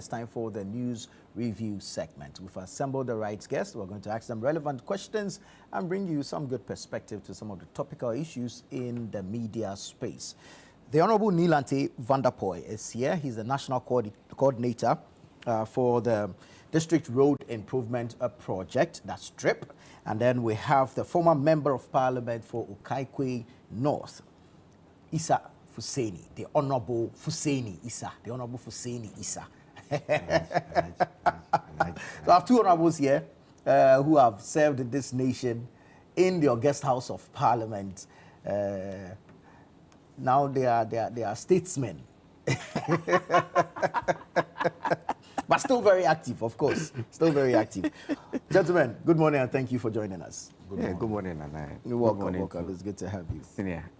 It's time for the news review segment. We've assembled the right guests. We're going to ask them relevant questions and bring you some good perspective to some of the topical issues in the media space. The Honorable Lante Vanderpuye is here. He's the National Coordinator for the District Road Improvement Project, that's DRIP. And then we have the former Member of Parliament for Okaikwe North, Issa Fusini, the Honorable Fusini Issa, the Honorable Fusini Issa. So I have two honorables here who have served this nation in the August House of Parliament. Now they are statesmen. But still very active, of course. Still very active. Gentlemen, good morning and thank you for joining us. Good morning, Anna. You're welcome. It's good to have you. Senior.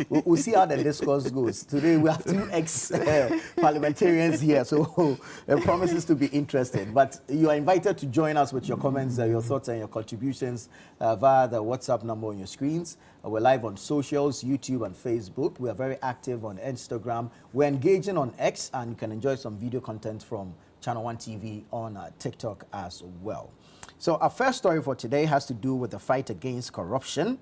We'll see how the discourse goes. Today we have two ex-parliamentarians here, so it promises to be interesting. But you are invited to join us with your comments, your thoughts and your contributions via the WhatsApp number on your screens. We're live on socials, YouTube and Facebook. We are very active on Instagram. We're engaging on X, and you can enjoy some video content from ChannelOne TV on TikTok as well. So our first story for today has to do with the fight against corruption.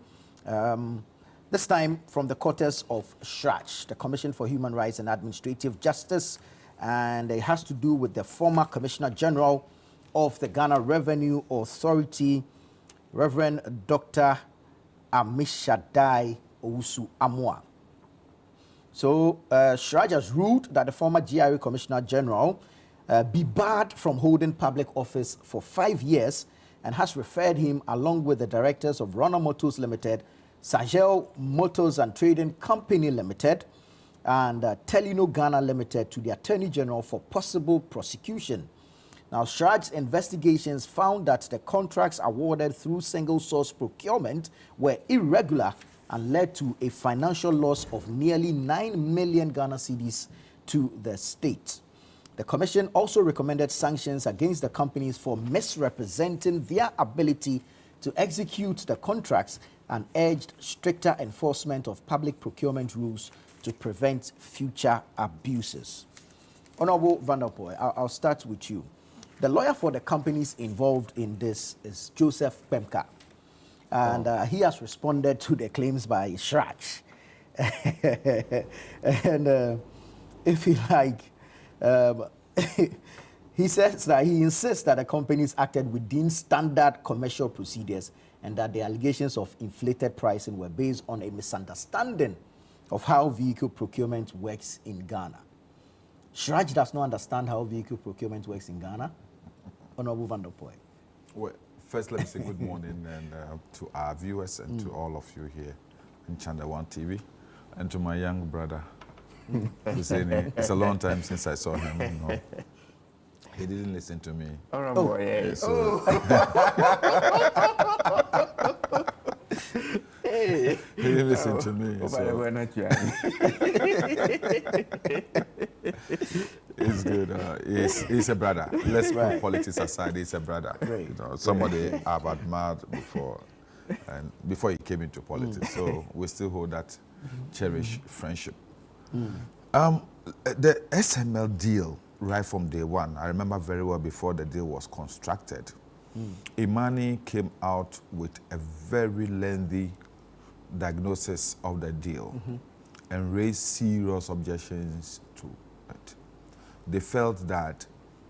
This time from the quarters of CHRAJ, the Commission for Human Rights and Administrative Justice, and it has to do with the former Commissioner General of the Ghana Revenue Authority, Reverend Dr. Amishadai Owusu Amwa. So CHRAJ has ruled that the former GRA Commissioner General be barred from holding public office for 5 years and has referred him, along with the directors of Rana Motors Limited, Sagel Motors and Trading Company Limited, and Telino Ghana Limited, to the Attorney General for possible prosecution. Now, CHRAJ's investigations found that the contracts awarded through single source procurement were irregular and led to a financial loss of nearly 9 million Ghana cedis to the state. The Commission also recommended sanctions against the companies for misrepresenting their ability to execute the contracts and urged stricter enforcement of public procurement rules to prevent future abuses. Honorable Vanderpuye, I'll start with you. The lawyer for the companies involved in this is Joseph Pemka, and he has responded to the claims by CHRAJ. And if you like, he says that he insists that the companies acted within standard commercial procedures and that the allegations of inflated pricing were based on a misunderstanding of how vehicle procurement works in Ghana. CHRAJ does not understand how vehicle procurement works in Ghana. Honorable Vanderpuye. Well, first let me say good morning and to our viewers and to all of you here in ChannelOne TV, and to my young brother, Fusini. It's a long time since I saw him. You know. He didn't listen to me. He didn't listen to me. It's good. He's a brother. Let's put politics aside. He's a brother. You know, somebody I've admired before, and before he came into politics. So we still hold that cherished friendship. The SML deal, right from day one, I remember very well before the deal was constructed, Imani came out with a very lengthy diagnosis of the deal and raised serious objections to it. They felt that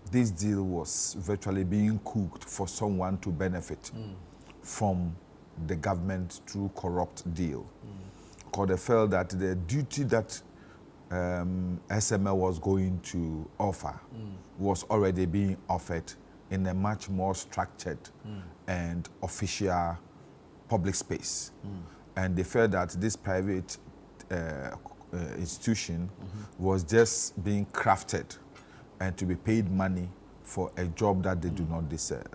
this deal was virtually being cooked for someone to benefit from the government through corrupt deal. Because they felt that the duty that SML was going to offer was already being offered in a much more structured and official public space. And they felt that this private institution was just being crafted and to be paid money for a job that they do not deserve.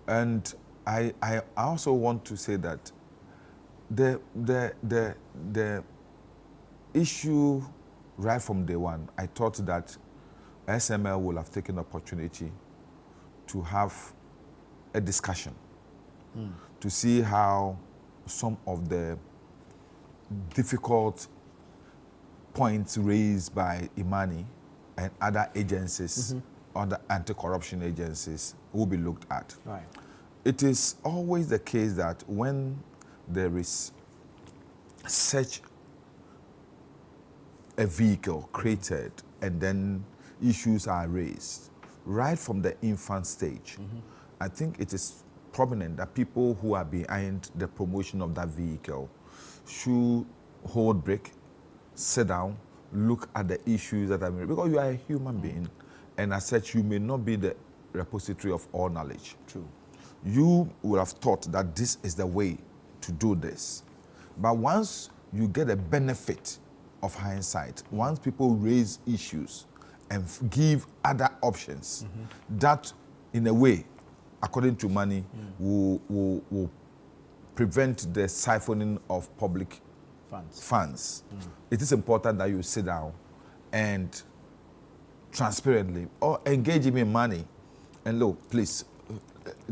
And I also want to say that the issue right from day one, I thought that SML will have taken the opportunity to have a discussion to see how some of the difficult points raised by Imani and other agencies, other anti-corruption agencies will be looked at. Right. It is always the case that when there is such a vehicle created and then issues are raised, right from the infant stage, I think it is prominent that people who are behind the promotion of that vehicle should hold break, sit down, look at the issues that are made, because you are a human being, and as such, you may not be the repository of all knowledge. True. You would have thought that this is the way to do this. But once you get a benefit of hindsight, once people raise issues and give other options, that in a way, according to money, will prevent the siphoning of public funds. It is important that you sit down and transparently or engage him in money and look, please,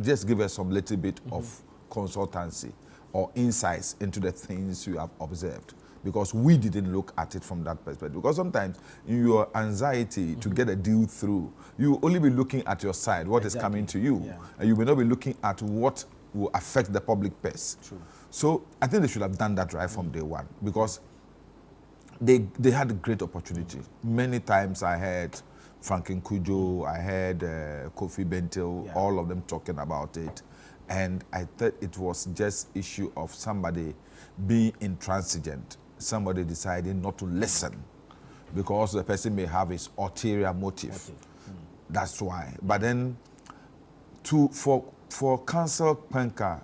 just give us some little bit of consultancy or insights into the things you have observed, because we didn't look at it from that perspective. Because sometimes in your anxiety to get a deal through, you will only be looking at your side, what is coming to you, and you may not be looking at what will affect the public purse. True. So I think they should have done that right from day one, because they had a great opportunity. Many times I heard Franklin Kujo, I heard Kofi Bentil, all of them talking about it. And I thought it was just issue of somebody being intransigent, somebody deciding not to listen, because the person may have his ulterior motive. That's why. But then for Council Penka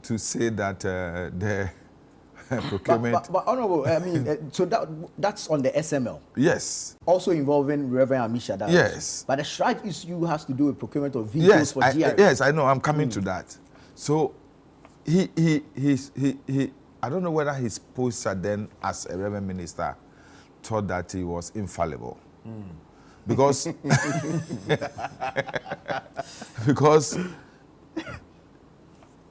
to say that the procurement... But Honorable, I mean, so that's on the SML. Yes. Also involving Reverend Amisha. Yes. But the CHRAJ issue has to do with procurement of vehicles for GRA. Yes, I know. I'm coming to that. So he I don't know whether his posture then as a Reverend Minister thought that he was infallible. Because because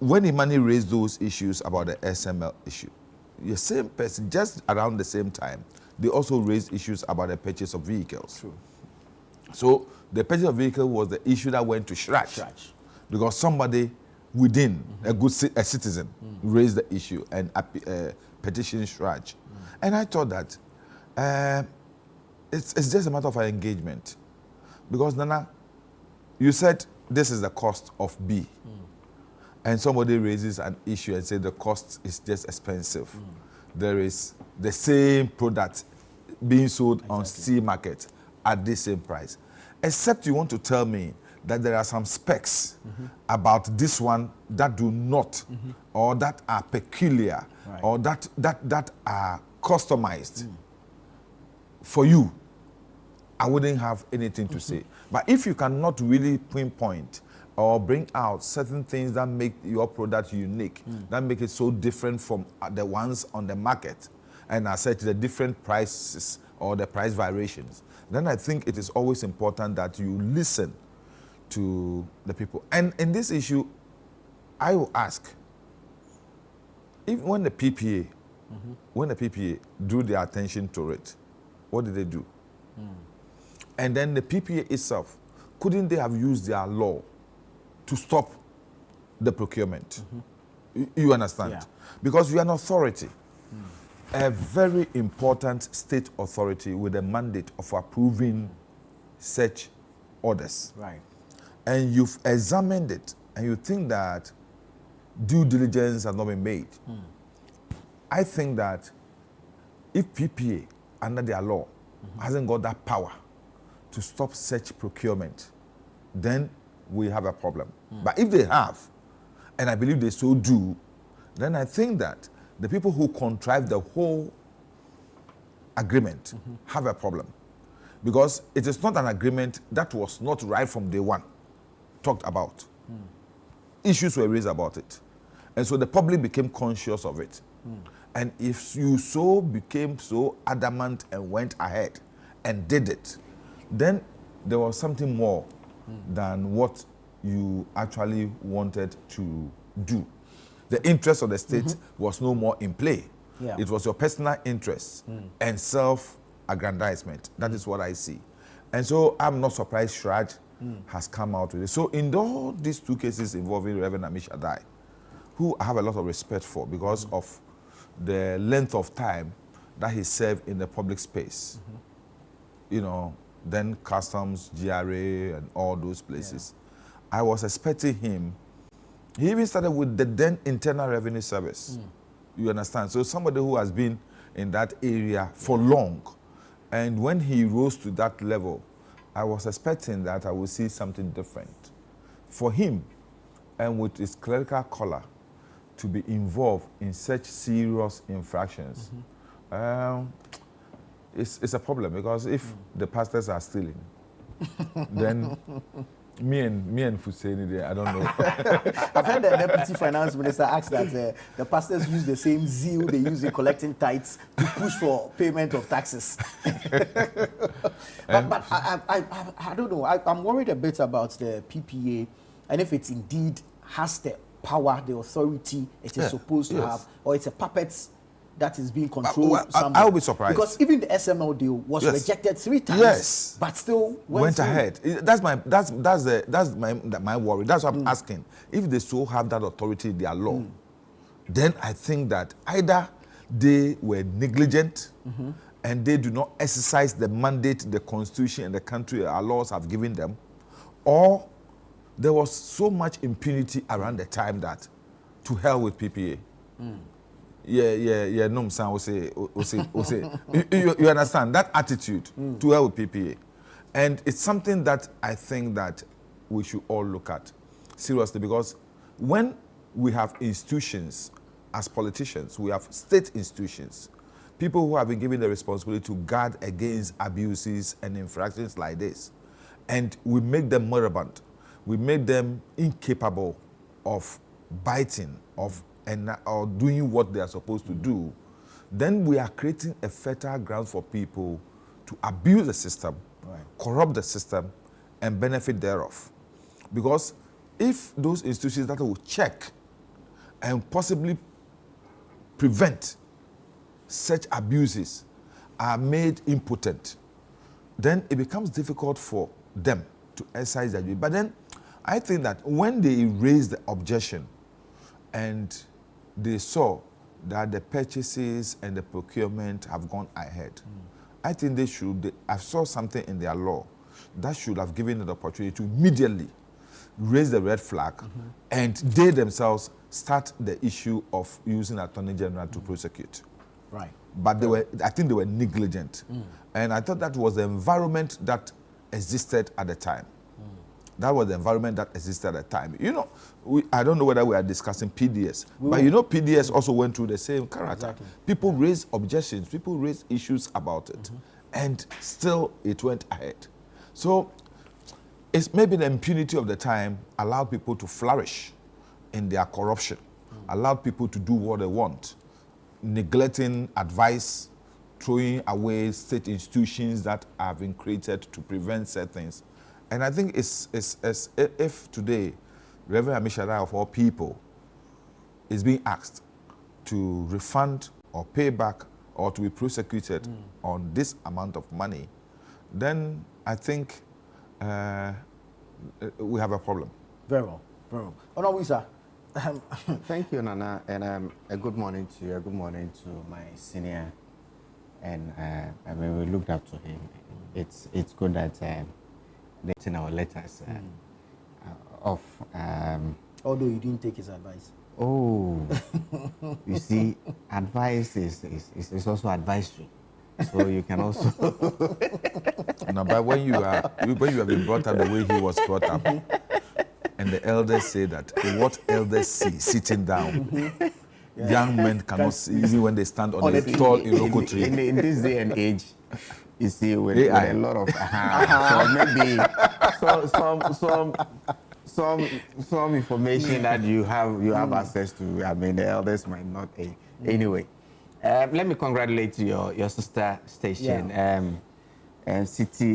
when Imani raised those issues about the SML issue, the same person, just around the same time, they also raised issues about the purchase of vehicles. True. So the purchase of vehicle was the issue that went to CHRAJ. Because somebody within a citizen raised the issue and petitioned CHRAJ. And I thought that it's just a matter of engagement. Because Nana, you said this is the cost of B. And somebody raises an issue and says the cost is just expensive. There is the same product being sold on C market at the same price. Except you want to tell me that there are some specs about this one that do not, or that are peculiar, or that are customized for you. I wouldn't have anything to say. But if you cannot really pinpoint or bring out certain things that make your product unique, that make it so different from the ones on the market, and I said the different prices or the price variations, then I think it is always important that you listen to the people. And in this issue, I will ask, even when the PPA, when the PPA drew their attention to it, what did they do? And then the PPA itself, couldn't they have used their law to stop the procurement? You understand? Yeah. Because you are an authority, a very important state authority with a mandate of approving such orders. Right. And you've examined it, and you think that due diligence has not been made. I think that if PPA, under their law, hasn't got that power to stop such procurement, then we have a problem. But if they have, and I believe they so do, then I think that the people who contrived the whole agreement have a problem. Because it is not an agreement that was not right from day one talked about. Issues were raised about it. And so the public became conscious of it. And if you so became so adamant and went ahead and did it, then there was something more than what you actually wanted to do. The interest of the state was no more in play. It was your personal interest and self-aggrandizement. That is what I see. And so I'm not surprised CHRAJ has come out with it. So in all these two cases involving Reverend Amishadai, who I have a lot of respect for because of the length of time that he served in the public space, you know, then customs, GRA, and all those places. I was expecting him. He even started with the then Internal Revenue Service. You understand? So somebody who has been in that area for long. And when he rose to that level, I was expecting that I would see something different. For him, and with his clerical color, to be involved in such serious infractions, it's a problem, because if the pastors are stealing, then me and Fusini there, I don't know. I've heard the Deputy Finance Minister ask that the pastors use the same zeal they use in collecting tithes to push for payment of taxes. but I don't know. I'm worried a bit about the PPA, and if it indeed has the power, the authority it is supposed to have, or it's a puppet that is being controlled. I'll be surprised. Because even the SML deal was rejected 3 times, but still went ahead. That's my worry. That's what I'm asking. If they so have that authority in their law, then I think that either they were negligent and they do not exercise the mandate the Constitution and the country, our laws have given them, or there was so much impunity around the time that to hell with PPA. No, you understand that attitude to hell with PPA, and it's something that I think that we should all look at seriously, because when we have institutions as politicians, we have state institutions, people who have been given the responsibility to guard against abuses and infractions like this, and we make them moribund, we make them incapable of biting, or doing what they are supposed to do, then we are creating a fertile ground for people to abuse the system, corrupt the system, and benefit thereof. Because if those institutions that will check and possibly prevent such abuses are made impotent, then it becomes difficult for them to exercise their duty. But then I think that when they raise the objection and they saw that the purchases and the procurement have gone ahead, I think I saw something in their law that should have given them the opportunity to immediately raise the red flag and they themselves start the issue of using Attorney General to prosecute. Right. But I think they were negligent. And I thought that was the environment that existed at the time. That was the environment that existed at the time. You know, I don't know whether we are discussing PDS, but you know PDS also went through the same character. Exactly. People raised objections, people raised issues about it, and still it went ahead. So it's maybe the impunity of the time allowed people to flourish in their corruption, allowed people to do what they want, neglecting advice, throwing away state institutions that have been created to prevent certain things. And I think it's if today Reverend Amishadai of all people is being asked to refund or pay back or to be prosecuted on this amount of money, then I think we have a problem. Very well, very well. Inusah. Thank you, Nana, and a good morning to you, a good morning to my senior. And I mean, we looked up to him. It's good that that's in our letters although you didn't take his advice. Oh, you see, advice is also advisory, so you can also. No, but when you have been brought up the way he was brought up, and the elders say that what elders see sitting down, young men cannot see even when they stand on a tall Iroko tree. In this day and age, you see, with a lot of so maybe some information that you have access to. I mean, the elders might not. Anyway, let me congratulate your sister station. City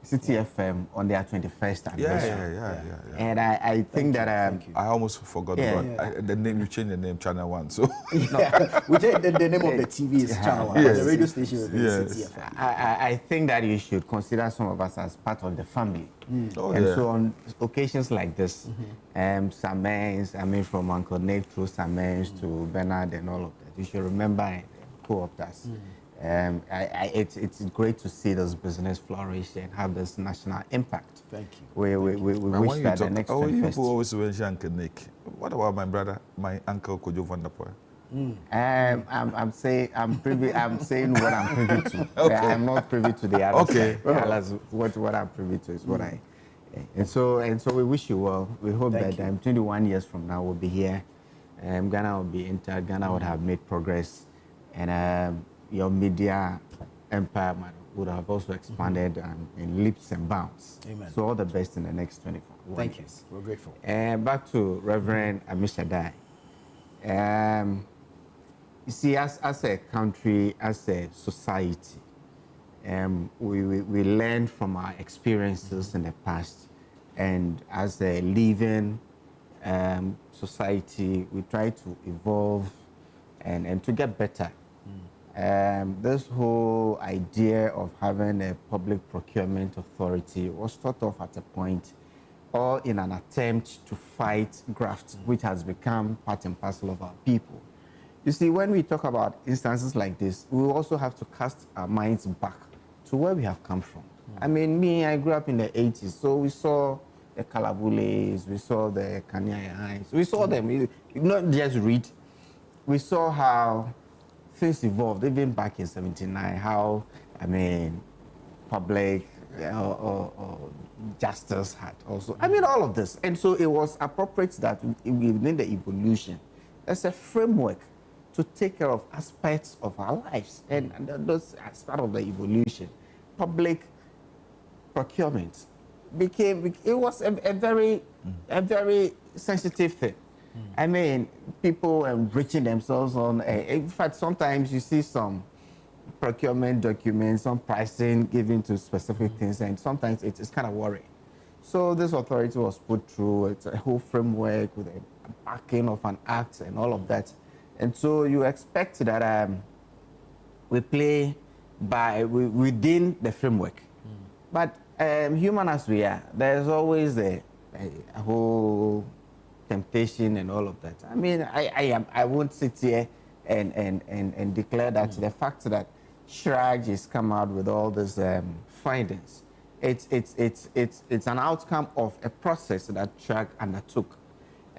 FM on their 21st anniversary. Yeah. And I think that I almost forgot the name. You changed the name, ChannelOne. So we take the name of the TV is ChannelOne, but the radio station is City FM. I think that you should consider some of us as part of the family. So on occasions like this, Samens, I mean from Uncle Nate through Samens to Bernard and all of that, you should remember and co-opt us. It's great to see this business flourish and have this national impact. Thank you. We wish that the next you 21st. people always mention Uncle Nick. What about my brother, my uncle Kojo Vanderpuye? I'm saying what I'm privy to. Okay. I'm not privy to the other Okay. side. What I'm privy to is what I. And so we wish you well. We hope that 21 years from now we'll be here. Ghana will be intact. Ghana would have made progress, and your media empire would have also expanded in leaps and bounds. Amen. So all the best in the next 24 Thank years. you. We're grateful. Back to Reverend Amishadai. You see, as a country, as a society, we learn from our experiences in the past, and as a living society, we try to evolve and to get better. This whole idea of having a public procurement authority was thought of at a point, all in an attempt to fight graft, which has become part and parcel of our people. You see, when we talk about instances like this, we also have to cast our minds back to where we have come from. I mean, I grew up in the 80s, so we saw the Kalabules, we saw the Kanyayais, we saw them, not just read, we saw how things evolved, even back in 79, how, public or justice had also, all of this. And so it was appropriate that within the evolution, there's a framework to take care of aspects of our lives. And those, as part of the evolution, public procurement it was a very sensitive thing. People enriching themselves on, in fact, sometimes you see some procurement documents, some pricing given to specific things, and sometimes it's kind of worrying. So this authority was put through, it's a whole framework with a backing of an act and all of that. And so you expect that we play within the framework. But human as we are, there's always a whole temptation and all of that. I won't sit here and declare that the fact that CHRAJ has come out with all these findings, it's an outcome of a process that CHRAJ undertook.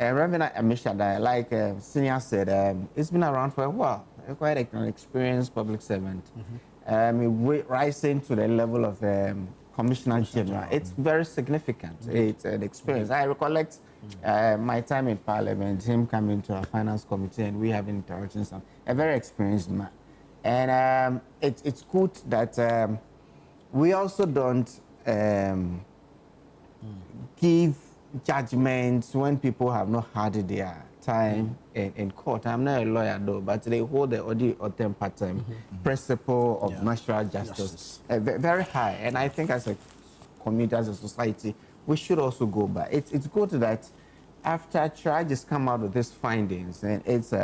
Reverend Amishadai, like Senior said, it's been around for a while. Quite an experienced public servant. Rising to the level of Commissioner General. It's very significant. It's an experience. I recollect my time in Parliament, him coming to our finance committee and we having interactions. A very experienced man. And it's good that we also don't give judgments when people have not had their time in court. I'm not a lawyer though, but they hold the autem patem principle of natural justice very high. And I think as a community, as a society, we should also go by. It's good that after CHRAJ has come out with these findings, and it's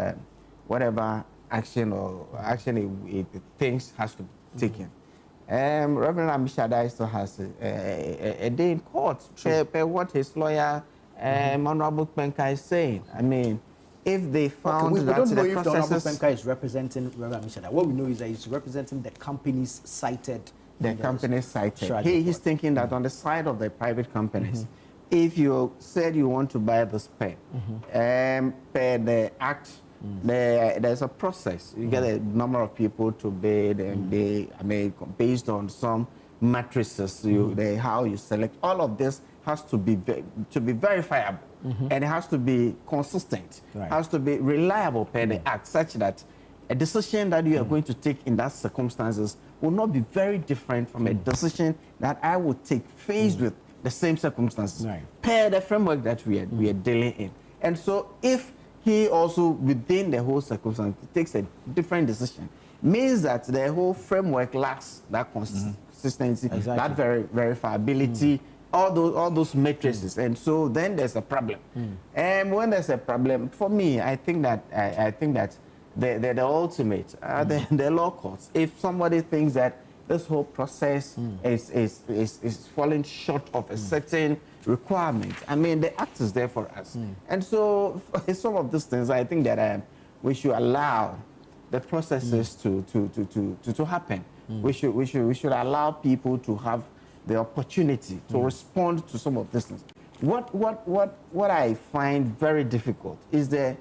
whatever action it thinks has to be taken. Reverend Amishadai still has a day in court to what his lawyer, Honorable Penka, is saying. If they found we that don't know the if processes... Honorable Penka is representing Reverend Amishadai. What we know is that he's representing the companies cited. The companies cited. He's He's thinking that on the side of the private companies, if you said you want to buy this pen, per the act, there's a process. You get a number of people to bid, and based on some matrices, how you select. All of this has to be verifiable, and it has to be consistent. Has to be reliable per the act, such that a decision that you are going to take in that circumstances will not be very different from a decision that I would take faced with the same circumstances per the framework that we are dealing in. And so if he also, within the whole circumstance, takes a different decision, means that the whole framework lacks that consistency, that verifiability, all those matrices, and so then there's a problem. And when there's a problem, for me, I think that the ultimate, the law courts. If somebody thinks that this whole process is falling short of a certain requirement, I mean, the act is there for us. And so some of these things, I think that we should allow the processes to happen. We should allow people to have the opportunity to respond to some of these things. What I find very difficult is the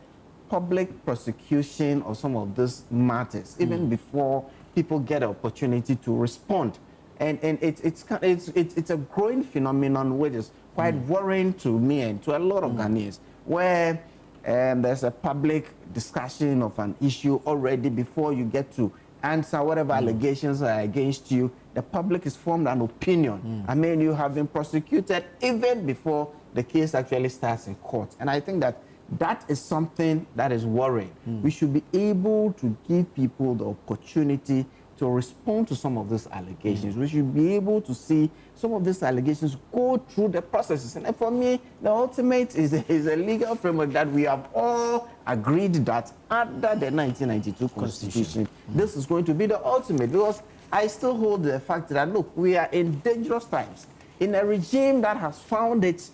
public prosecution of some of these matters, even before people get an opportunity to respond. And it's a growing phenomenon which is quite worrying to me and to a lot of Ghanaians, where there's a public discussion of an issue already before you get to answer whatever allegations are against you. The public is formed an opinion. I mean, you have been prosecuted even before the case actually starts in court. And I think that is something that is worrying. We should be able to give people the opportunity to respond to some of these allegations. We should be able to see some of these allegations go through the processes. And for me, the ultimate is a legal framework that we have all agreed that under the 1992 Constitution, this is going to be the ultimate. Because I still hold the fact that, look, we are in dangerous times, in a regime that has found it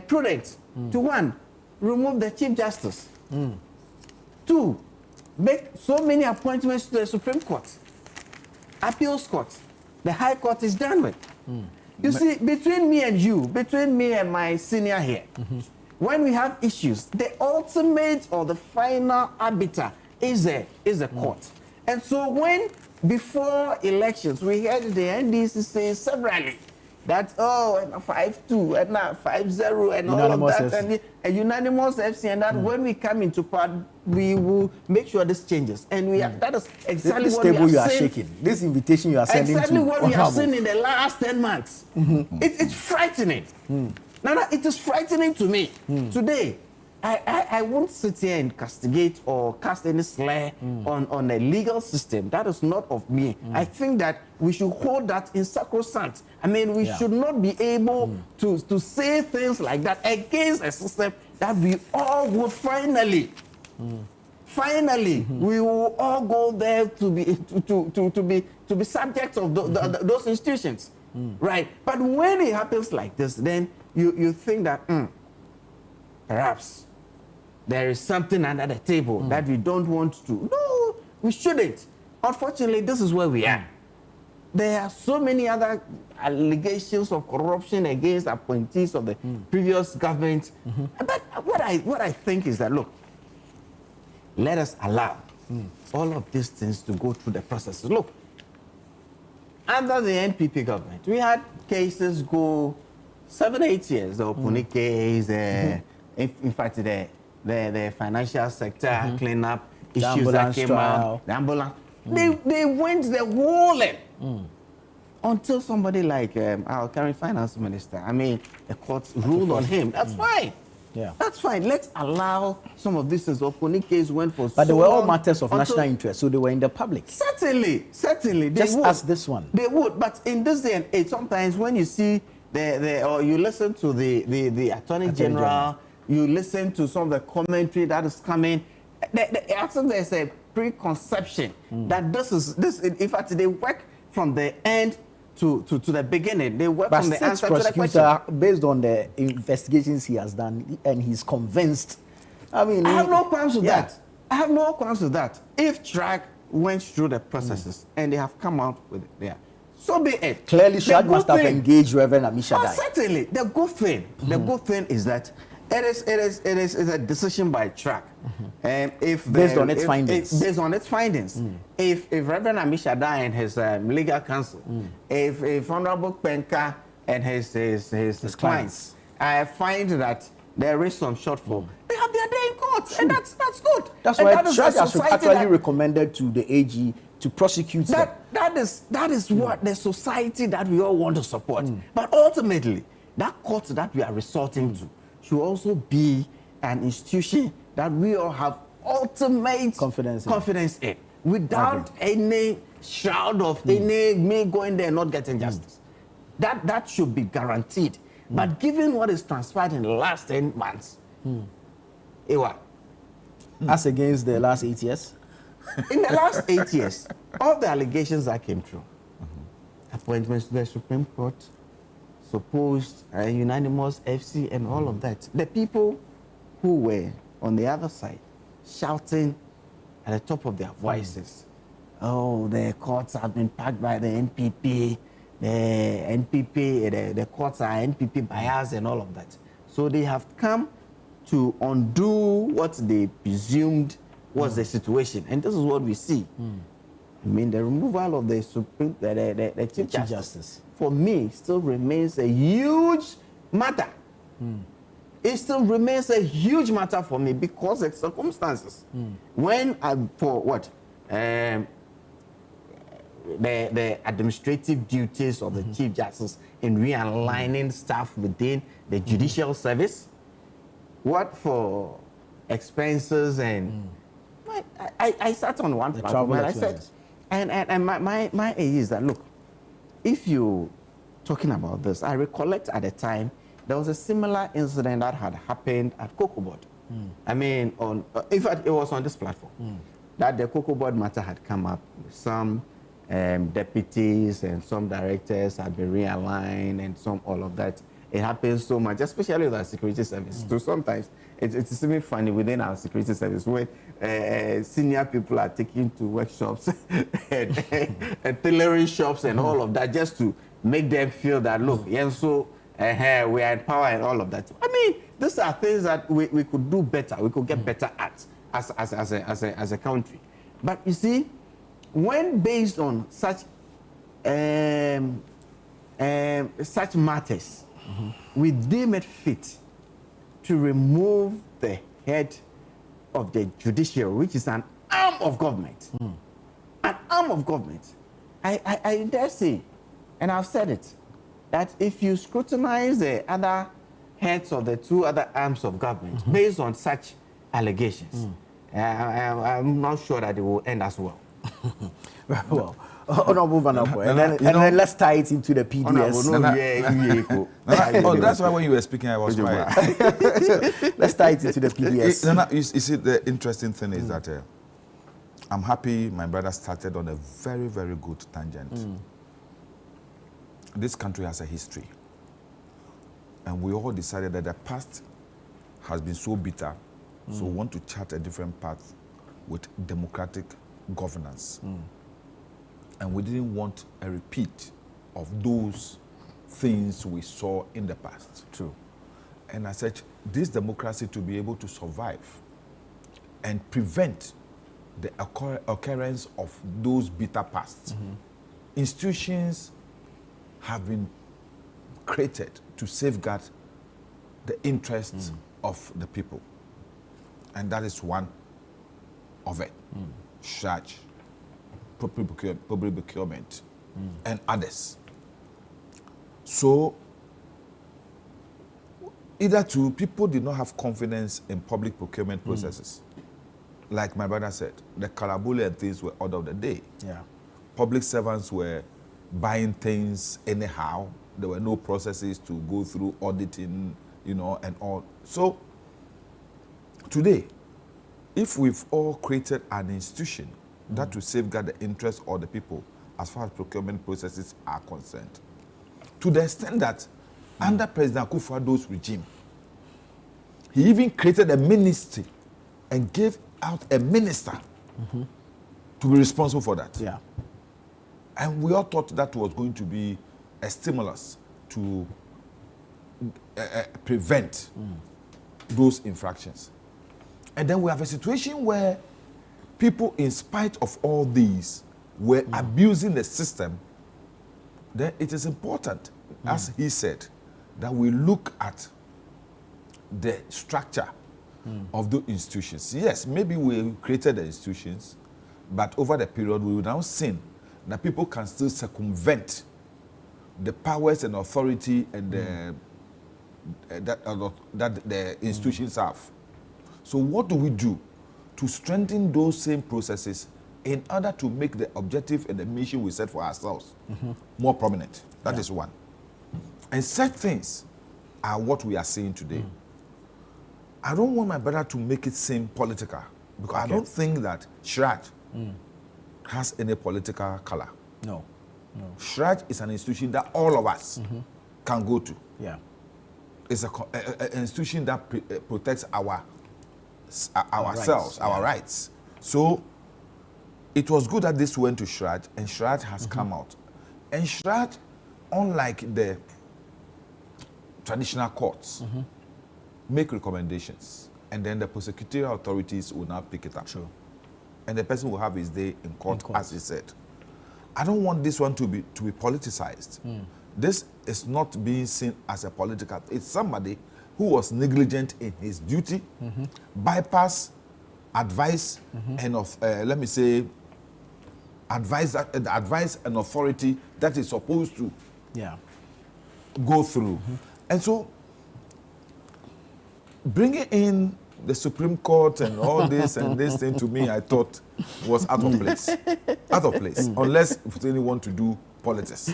prudent to, one, remove the Chief Justice, two, make so many appointments to the Supreme Court, Appeals Court. The High Court is done with. You see, between me and you, between me and my senior here, when we have issues, the ultimate or the final arbiter is a court. And so when, before elections, we heard the NDC say severally that, oh, and 5-2, and now 5-0, and all of that, and a unanimous FC, and that when we come into power, we will make sure this changes. And we are, that is exactly this what table we you are are saying. shaking. This invitation you are sending exactly to what we have seen in the last 10 months. It's frightening. Now, it is frightening to me. Today, I won't sit here and castigate or cast any slur on a legal system. That is not of me. I think that we should hold that in sacrosanct. I mean, we should not be able to say things like that against a system that we all would finally, we will all go there to be subjects of those institutions, right? But when it happens like this, then you think that perhaps there is something under the table that we don't want to. No, we shouldn't. Unfortunately, this is where we are. There are so many other allegations of corruption against appointees of the previous government. But what I think is that, look, let us allow all of these things to go through the processes. Look, under the NPP government, we had cases go 7-8 years. The Opuni case, in fact, the financial sector cleanup issues that came out, the ambulance. They went the whole length until somebody like our current finance minister, I mean, the court ruled on him. That's fine. Yeah, that's fine. Let's allow some of this. Opuni case went for. But they were all matters of national interest, so they were in the public. Certainly. Just as this one. They would, but in this day and age, sometimes when you see or you listen to the Attorney General, you listen to some of the commentary that is coming. I think there's a preconception that this. In fact, they work from the end to the beginning. They work from the answer to the question. Based on the investigations he has done, and he's convinced. I mean, I have no qualms with that. I have no qualms with that. If CHRAJ went through the processes and they have come out with it, there, so be it. Clearly, CHRAJ must have engaged Reverend Amishadai. Oh, certainly. The good thing is that it is a decision by CHRAJ. Based on its findings. Based on its findings. If Reverend Amishadai and his legal counsel, if Honorable Penka and his clients find that there is some shortfall, they have their day in court, and that's good. That's why CHRAJ has actually recommended to the AG to prosecute them. That is what the society that we all want to support. But ultimately, that court that we are resorting to should also be an institution that we all have ultimate confidence in, without any shroud of any me going there and not getting justice. That should be guaranteed. But given what is transpired in the last 10 months, Ewa, as against the last 8 years? in the last 8 years, all the allegations that came through, appointments to the Supreme Court, supposed unanimous FC and all of that, the people who were on the other side shouting at the top of their voices, oh, the courts have been packed by the NPP, the courts are NPP biased and all of that. So they have come to undo what they presumed was the situation. And this is what we see. I mean, the removal of the Supreme, the Chief Justice, for me, still remains a huge matter. It still remains a huge matter for me because of circumstances. When for what? The administrative duties of the Chief Justice in realigning staff within the judicial service. What for expenses and I sat on one platform and I said, and my aim is that, look, if you talking about this, I recollect at the time there was a similar incident that had happened at Cocoa Board. I mean, in fact, it was on this platform that the Cocoa Board matter had come up. Some deputies and some directors had been realigned and some all of that. It happens so much, especially with our security service. So sometimes it's even funny within our security service when senior people are taken to workshops and tailoring shops and all of that just to make them feel that, look, yes, so we are in power and all of that. I mean, these are things that we could do better. We could get better at as a country. But you see, when based on such matters, we deem it fit to remove the head of the judiciary, which is an arm of government. An arm of government. I dare say, and I've said it, that if you scrutinize the other heads of the two other arms of government based on such allegations, I'm not sure that it will end as well. Well, Honorable Vanderpuye, and then let's tie it into the PDS. Oh, that's why when you were speaking, I was quiet. Let's tie it into the PDS. You see, the interesting thing is that I'm happy my brother started on a very, very good tangent. This country has a history. And we all decided that the past has been so bitter, so we want to chart a different path with democratic governance. And we didn't want a repeat of those things we saw in the past. True. And I said, this democracy to be able to survive and prevent the occurrence of those bitter pasts, institutions have been created to safeguard the interests of the people. And that is one of it. CHRAJ, public procurement, and others. So, either two, people did not have confidence in public procurement processes. Like my brother said, the Kalabule and things were order of the day. Yeah. Public servants were buying things anyhow. There were no processes to go through auditing, and all. So, today, if we've all created an institution that will safeguard the interests of the people as far as procurement processes are concerned, to the extent that under President Akufo-Addo's regime, he even created a ministry and gave out a minister to be responsible for that. Yeah. And we all thought that was going to be a stimulus to prevent those infractions. And then we have a situation where people, in spite of all these, were abusing the system. Then it is important, as he said, that we look at the structure of the institutions. Yes, maybe we created the institutions, but over the period we will now see that people can still circumvent the powers and authority and that the institutions have. So what do we do to strengthen those same processes in order to make the objective and the mission we set for ourselves more prominent. That is one. And such things are what we are seeing today. I don't want my brother to make it seem political, because I don't think that CHRAJ has any political color. No. CHRAJ is an institution that all of us can go to. Yeah. It's an institution that protects ourselves, our rights. So it was good that this went to CHRAJ, and CHRAJ has come out. And CHRAJ, unlike the traditional courts, make recommendations, and then the prosecutorial authorities will now pick it up. True. And the person will have his day in court, as he said. I don't want this one to be politicized. This is not being seen as a political. It's somebody who was negligent in his duty, bypass advice and let me say, advice and authority that is supposed to go through. And so, bringing in the Supreme Court and all this and this thing, to me, I thought was out of place. Out of place, unless Fusini want to do politics.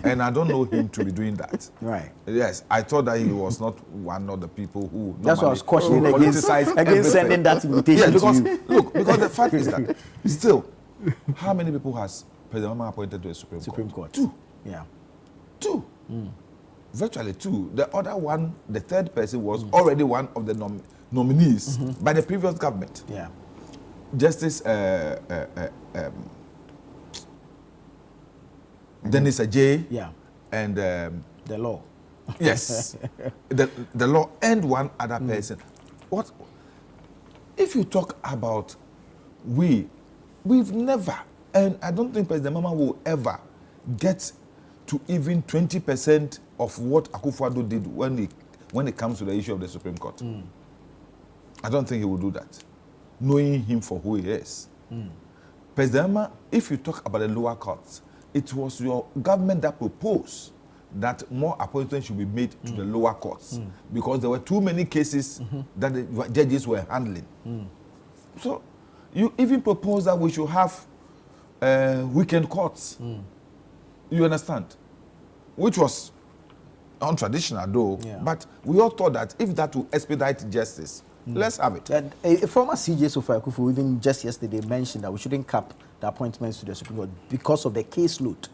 And I don't know him to be doing that. Right. Yes, I thought that he was not one of the people who That's what I was questioning against sending that invitation because, to you. Look, because the fact is that still, how many people has President Mama appointed to the Supreme Court? 2. Yeah. 2. Virtually 2. The other one, the third person, was already one of the nominees by the previous government. Yeah. Justice Dennis Ajay. Yeah. And the law. Yes. the law and one other person. What if you talk about we've never, and I don't think President Mama will ever get to even 20% of what Akufo-Addo did when it comes to the issue of the Supreme Court. I don't think he will do that, knowing him for who he is. President Mama, if you talk about the lower courts, it was your government that proposed that more appointments should be made to the lower courts because there were too many cases that the judges were handling. So you even proposed that we should have weekend courts. You understand? Which was untraditional though, but we all thought that if that will expedite justice, let's have it. And a former CJ Sofia Akufu even just yesterday mentioned that we shouldn't cap the appointments to the Supreme Court because of the caseload.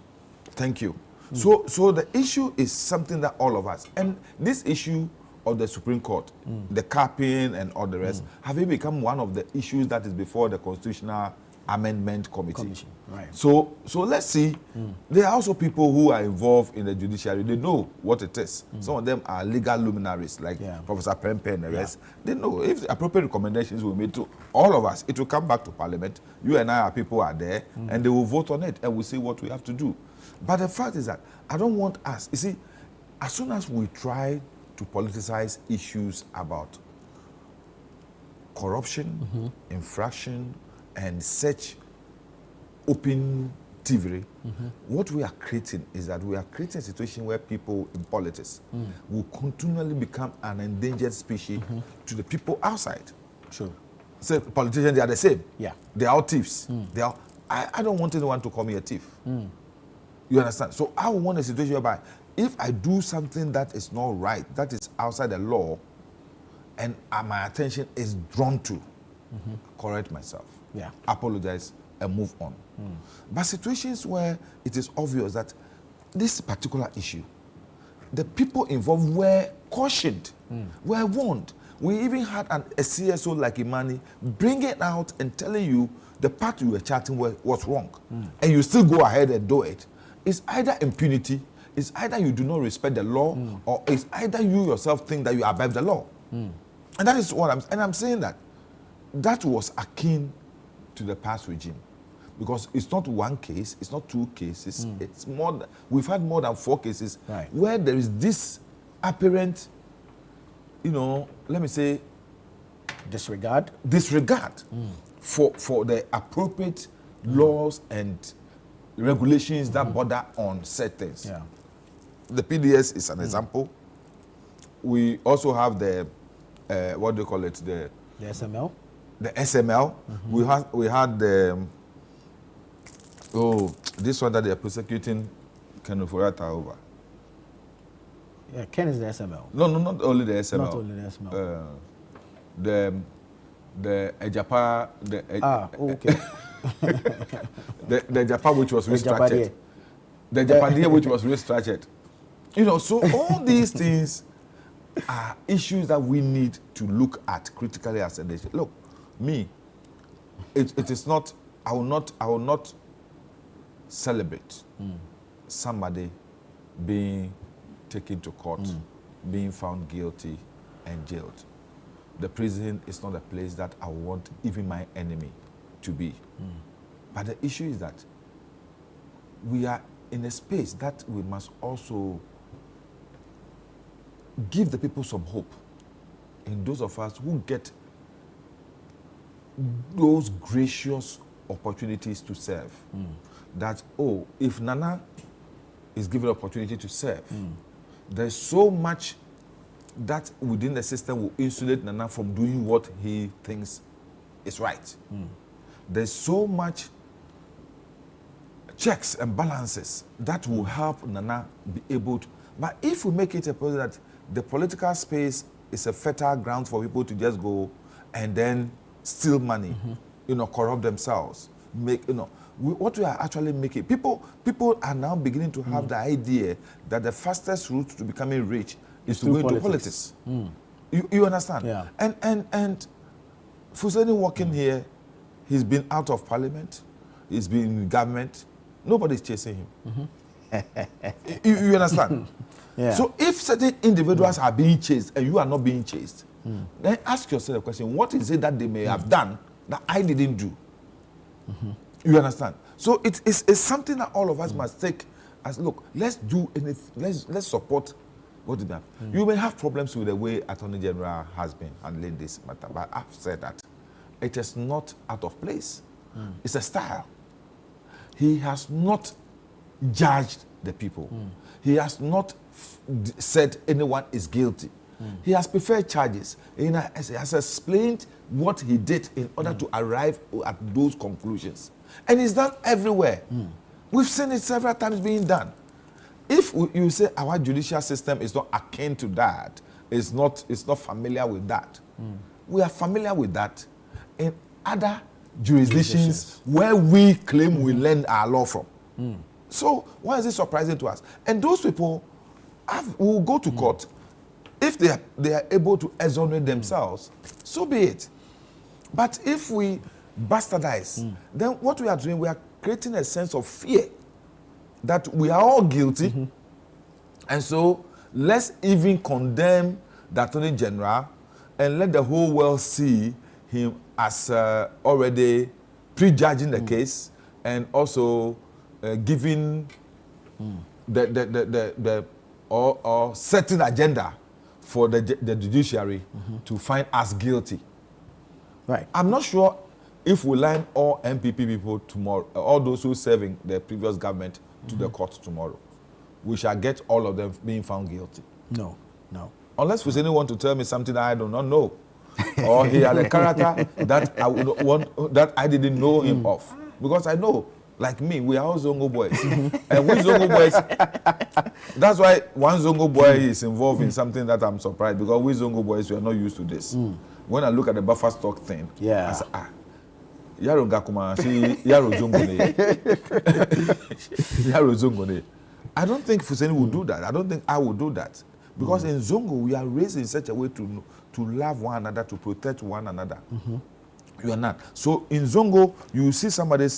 Thank you. So the issue is something that all of us, and this issue of the Supreme Court, the capping and all the rest, have it become one of the issues that is before the Constitutional Amendment Committee. Right. So let's see. There are also people who are involved in the judiciary. They know what it is. Some of them are legal luminaries, like Professor Prempe and the rest. They know if the appropriate recommendations were made to all of us, it will come back to Parliament. You and I, our people are there, and they will vote on it, and we'll see what we have to do. But the fact is that I don't want us, you see, as soon as we try to politicize issues about corruption, infraction, and such open thievery, what we are creating is that we are creating a situation where people in politics will continually become an endangered species to the people outside. True. So politicians, they are the same. Yeah. They are all thieves. They are. I don't want anyone to call me a thief. You understand? So I want a situation whereby if I do something that is not right, that is outside the law, and my attention is drawn to, correct myself, apologize, and move on. But situations where it is obvious that this particular issue, the people involved were cautioned, were warned. We even had a CSO like Imani bringing out and telling you the part you were chatting was wrong, and you still go ahead and do it. It's either impunity, it's either you do not respect the law, or it's either you yourself think that you abide the law. And that is what I'm saying that was akin to the past regime. Because it's not one case, it's not 2 cases, it's more. We've had more than 4 cases where there is this apparent, let me say, disregard for the appropriate laws and regulations that border on set things. The PDS is an example. We also have the what do you call it? The SML. The SML. We had the Oh, this one that they are prosecuting Ken Ofori-Atta over. Yeah, Ken is the SML. No, not only the SML. Not only the SML. The Ejapa, okay. the Ejapa which was restructured. The Japadie which was restructured. You know, so all these things are issues that we need to look at critically as a nation. Look, me, it is not, I will not celebrate somebody being taken to court, being found guilty and jailed. The prison is not a place that I want even my enemy to be. But the issue is that we are in a space that we must also give the people some hope. In those of us who get those gracious opportunities to serve, that, oh, if Nana is given opportunity to serve, there's so much that within the system will insulate Nana from doing what he thinks is right. There's so much checks and balances that will help Nana be able to. But if we make it a point that the political space is a fertile ground for people to just go and then steal money, corrupt themselves, what we are actually making, people are now beginning to have the idea that the fastest route to becoming rich is to go into politics. You understand? Yeah. And Fusini walking here, he's been out of parliament, he's been in government, nobody's chasing him. You understand? Yeah. So if certain individuals are being chased and you are not being chased, then ask yourself a question, what is it that they may have done that I didn't do? You understand? So it's something that all of us must take as, look, let's do anything, let's support what is that. You may have problems with the way Attorney General has been handling this matter, but I've said that it is not out of place. It's a style. He has not judged the people. He has not said anyone is guilty. He has preferred charges. He has explained what he did in order to arrive at those conclusions. And it's done everywhere. We've seen it several times being done. If you say our judicial system is not akin to that, it's not familiar with that, we are familiar with that in other jurisdictions where we claim we learned our law from. So why is it surprising to us? And those people will go to court. If they are able to exonerate themselves, so be it. But if we bastardize, then what we are doing, we are creating a sense of fear that we are all guilty. And so let's even condemn the Attorney General and let the whole world see him as already prejudging the case and also giving or setting agenda for the judiciary to find us guilty. Right. I'm not sure if we line all MPP people tomorrow, all those who serving the previous government to the court tomorrow, we shall get all of them being found guilty. No. Unless Fusini want to tell me something that I do not know, or he had a character that I would want, that I didn't know him of, because I know, like me, we are all Zongo boys, and we Zongo boys. That's why one Zongo boy is involved in something that I'm surprised, because we Zongo boys, we are not used to this. When I look at the buffer stock thing, I say, Yaro Gakuma, Yaro Zongone. Yaro Zongone. I don't think Fusini will do that. I don't think I will do that. Because in Zongo, we are raised in such a way to love one another, to protect one another. You are not. So in Zongo, you see somebody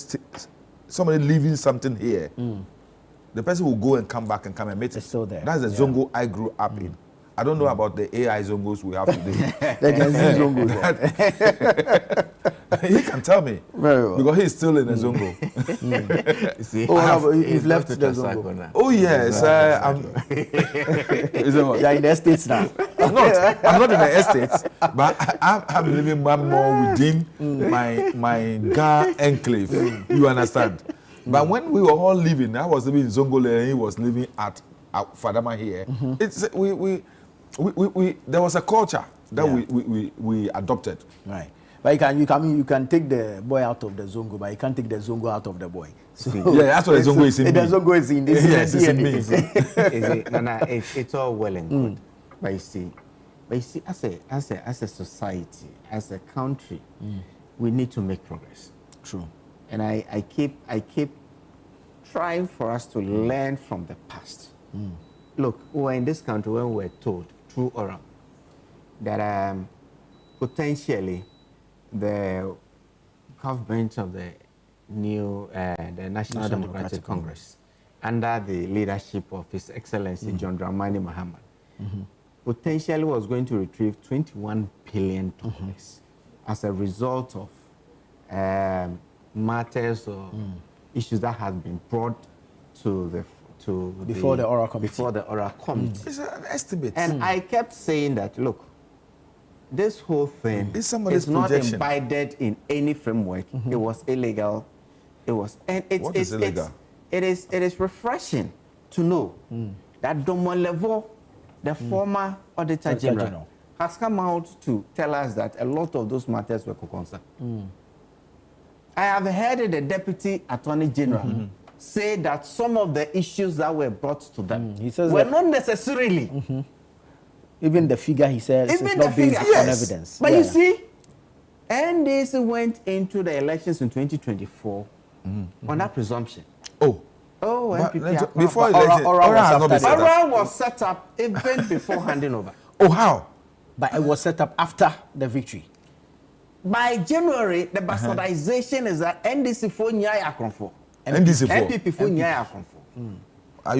leaving something here. The person will go and come back and come and meet it. It's still there. That's the Zongo I grew up in. I don't know about the AI Zongos we have today. The Gen Z Zongos. He can tell me. Very well. Because he's still in the Zongo. You see, you've left the Zongo. Oh, yes. You're in the Estates now. I'm not in the estates, but I'm living more within my GRA enclave. You understand? But when we were all living, I was living in Zongole and he was living at Fadama here. It's there was a culture that we adopted. Right. But you can take the boy out of the Zongo, but you can't take the Zongo out of the boy. So yeah, that's what the Zongo is in me. The Zongo is in this. Yes, it's in me. It's all well and good. But you see, as a society, as a country, we need to make progress. True. And I keep trying for us to learn from the past. Look, we were in this country when we were told through oral that potentially the government of the new the National Democratic Congress, under the leadership of His Excellency John Dramani Mahama, potentially was going to retrieve $21 billion as a result of matters or issues that have been brought to before the oral committee. Before the oral committee. It's an estimate. And I kept saying that, look, this whole thing It's somebody's is not projection. embedded in any framework. It was illegal. What is illegal? It is refreshing to know that Domon Levo, the former Auditor General, has come out to tell us that a lot of those matters were concerned. I have heard the Deputy Attorney General say that some of the issues that were brought to them He says were that- not necessarily. Even the figure he says is Even not the figure, based on yes. evidence. But Yeah. you see, NDC went into the elections in 2024 on that presumption. Oh, Oh, but NPP before Oral election, Oral oral was has not been after set up. was set up even before handing over. Oh, how? But it was set up after the victory. By January, the bastardization is that NDC for Nyaya Kronfo. NDC for? NPP for Nyaya Kronfo. Are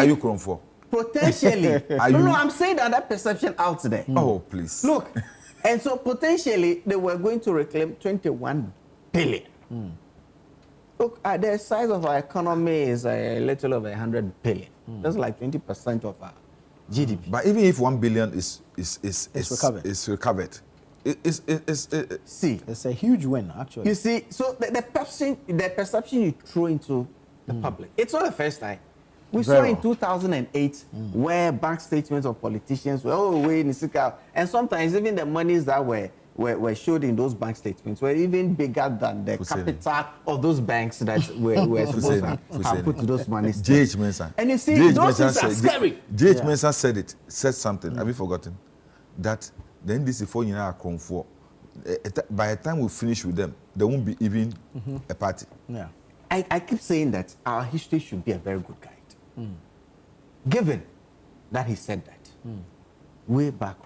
you crying for? Potentially. No, I'm saying that perception out there. Oh, please. Look, and so potentially they were going to reclaim 21 billion. Look, the size of our economy is a little over 100 billion. That's like 20% of our GDP. But even if 1 billion is recovered. See, It's a huge win, actually. you see, so the perception you throw into the public, it's not the first time. We Very saw in well. 2008 where bank statements of politicians were, and sometimes even the monies that were showed in those bank statements were even bigger than the Fusini. capital of those banks that were supposed to have put to those monies. J.H. Mensah. And you see, J.H. those Mensah things are scary. J.H. Mensah said something. Have you forgotten? That the NDC for are for. By the time we finish with them, there won't be even a party. Yeah. I keep saying that our history should be a very good guide. Given that he said that way back,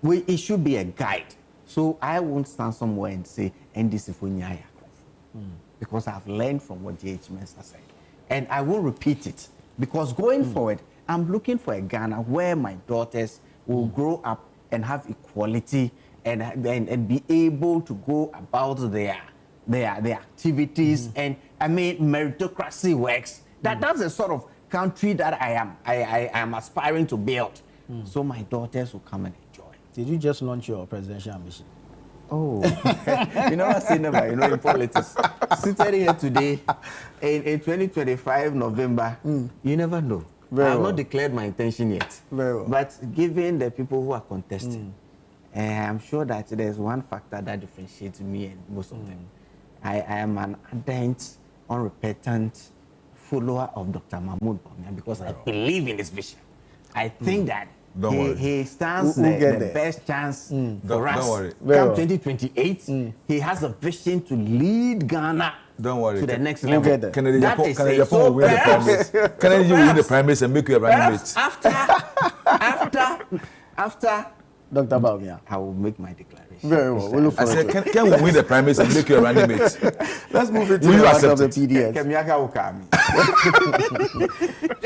it should be a guide. So I won't stand somewhere and say NDC for Nyaya, because I've learned from what J.H. Mensah said, and I will repeat it because going forward, I'm looking for a Ghana where my daughters will grow up and have equality and be able to go about their activities, and I mean meritocracy works. That's the sort of country that I am aspiring to build. So my daughters will come and enjoy. Did you just launch your presidential ambition? Oh, you know what I say never, in politics. Sitting here today in 2025 November, you never know. I have not declared my intention yet. Very well. But given the people who are contesting, I'm sure that there's one factor that differentiates me and most of them. I am an ardent, unrepentant follower of Dr. Mahmoud Bawumia because I believe in his vision. I think that he stands the best chance for us. Don't worry. Come 2028, he has a vision to lead Ghana to the next level. Kennedy That Japan is will it. win the primaries. Kennedy will win the primaries and make you a running mate. After Dr. Bawumia. I will make my declaration. Very well. We'll look I forward said, to it. Ken will win the primaries and make you a running mate. Let's move into Will the you matter accept of the it? PDS. Kemiaka will come.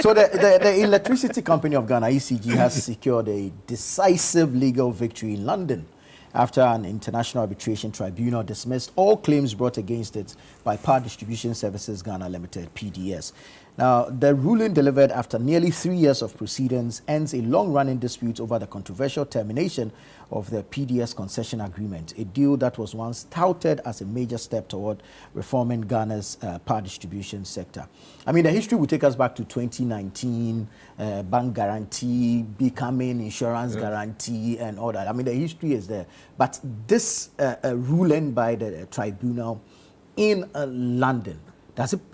So the Electricity Company of Ghana, ECG, has secured a decisive legal victory in London after an international arbitration tribunal dismissed all claims brought against it by Power Distribution Services Ghana Limited, PDS. Now, the ruling delivered after nearly 3 years of proceedings ends a long-running dispute over the controversial termination of the PDS concession agreement, a deal that was once touted as a major step toward reforming Ghana's power distribution sector. I mean, the history will take us back to 2019, bank guarantee becoming insurance guarantee and all that. I mean, the history is there. But this ruling by the tribunal in London,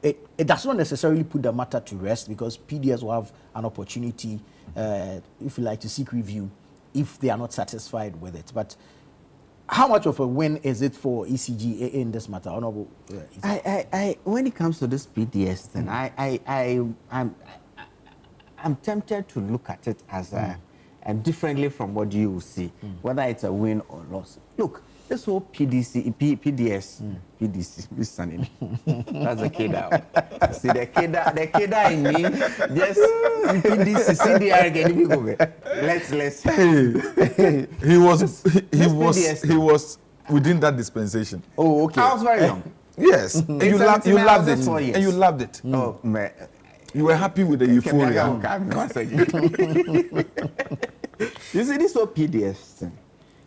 it does not necessarily put the matter to rest, because PDS will have an opportunity, if you like, to seek review if they are not satisfied with it. But how much of a win is it for ECG in this matter, Honorable? When it comes to this PDS thing, I'm tempted to look at it as differently from what you see, whether it's a win or loss. Look, this whole PDS, listening. That's a keda. See the keda in me, just PDC, CDR, let's. He was within that dispensation. Oh, okay. I was very young. Yes, and you loved it, and you loved it. Oh man, you were happy with the euphoria. You see, this whole PDS thing.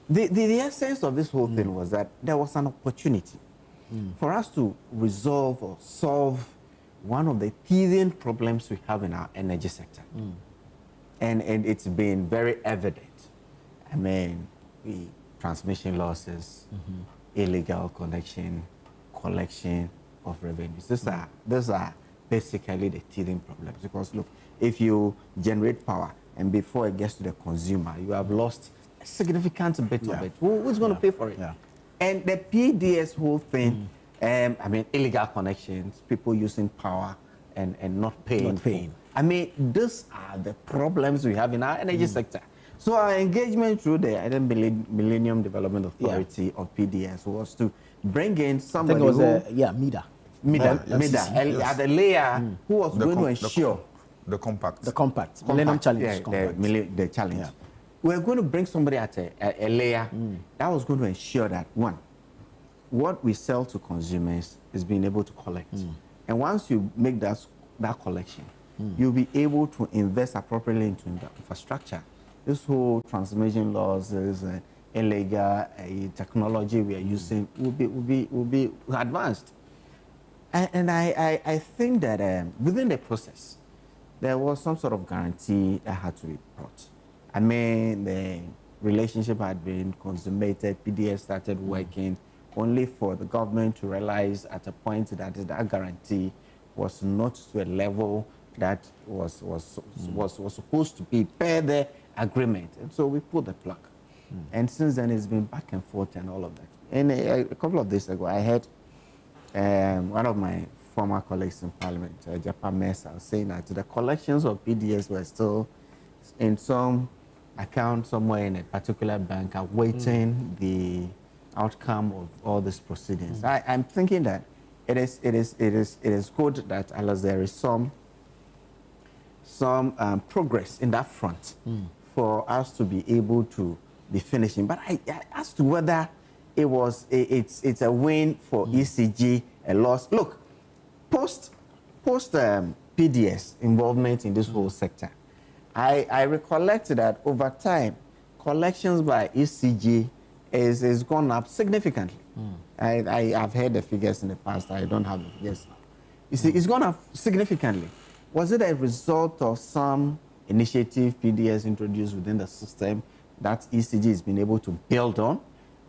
The essence of this whole thing was that there was an opportunity for us to resolve or solve one of the teething problems we have in our energy sector. And it's been very evident. I mean, the transmission losses, illegal connection, collection of revenues. These are basically the teething problems. Because look, if you generate power and before it gets to the consumer, you have lost significant bit of it. Who's going to pay for it? And the PDS whole thing, I mean, illegal connections, people using power and not paying. I mean, these are the problems we have in our energy sector. So our engagement through the Millennium Development Authority of PDS was to bring in somebody I think it was MIDA, at the layer who was going to ensure the compact. Millennium Challenge. The challenge. We're going to bring somebody at a layer that was going to ensure that, one, what we sell to consumers is being able to collect. And once you make that collection, you'll be able to invest appropriately into infrastructure. This whole transmission losses, illegal technology we are using will be advanced. And I think that within the process, there was some sort of guarantee that had to be brought. I mean, the relationship had been consummated, PDS started working, only for the government to realize at a point that that guarantee was not to a level that was supposed to be per the agreement. And so we pulled the plug. And since then, it's been back and forth and all of that. And a couple of days ago, I heard one of my former colleagues in Parliament, Japan Mesa, saying that the collections of PDS were still in some account somewhere in a particular bank awaiting the outcome of all these proceedings. I'm thinking that it is good that unless there is some progress in that front for us to be able to be finishing. But as to whether it's a win for ECG, a loss. Look, post PDS involvement in this whole sector, I recollect that over time, collections by ECG is gone up significantly. I have heard the figures in the past. I don't have the figures now. You see, it's gone up significantly. Was it a result of some initiative PDS introduced within the system that ECG has been able to build on?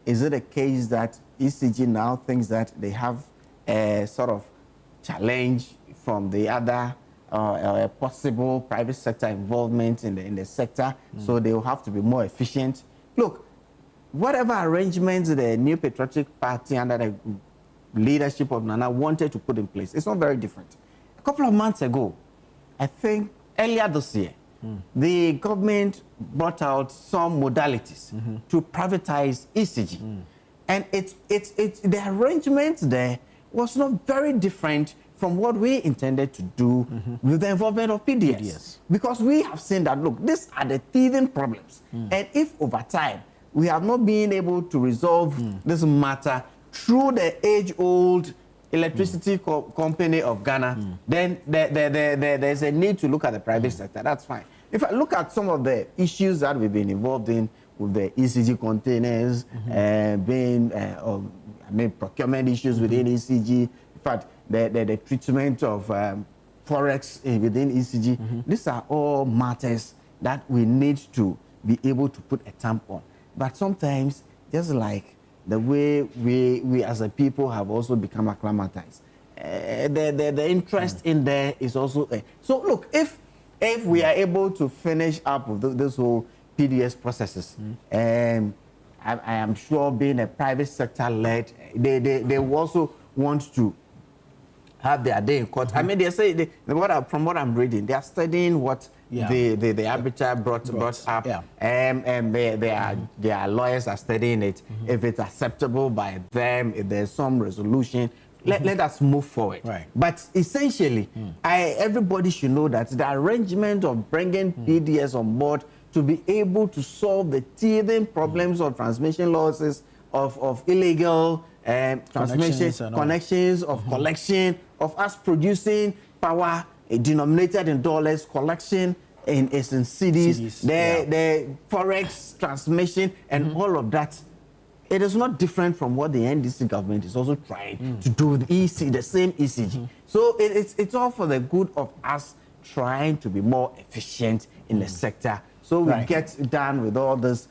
Is it a case that ECG now thinks that they have a sort of challenge from the other a possible private sector involvement in the sector, so they will have to be more efficient? Look, whatever arrangements the New Patriotic Party under the leadership of Nana wanted to put in place, it's not very different. A couple of months ago, I think earlier this year, the government brought out some modalities to privatize ECG. And the arrangement there was not very different from what we intended to do with the involvement of PDS. Because we have seen that, look, these are the teething problems. And if over time we have not been able to resolve this matter through the age-old electricity company of Ghana, then there's a need to look at the private sector. That's fine. If I look at some of the issues that we've been involved in with the ECG containers, procurement issues within ECG, in fact, the treatment of forex within ECG, these are all matters that we need to be able to put a stamp on. But sometimes, just like the way we as a people have also become acclimatized, the interest in there is also so look, if we are able to finish up with this whole PDS processes, I am sure, being a private sector led, they will also want to have their day in court. I mean, they say from what I'm reading, they are studying what the arbiter brought up, and their lawyers are studying it. If it's acceptable by them, if there's some resolution, let us move forward. Right. But essentially, everybody should know that the arrangement of bringing PDS on board to be able to solve the teething problems of transmission losses, of illegal connections, of collection, of us producing power denominated in dollars, collection in cities, the forex transmission, and all of that. It is not different from what the NDC government is also trying to do with the same ECG. So it's all for the good of us trying to be more efficient in the sector. So we get done with all this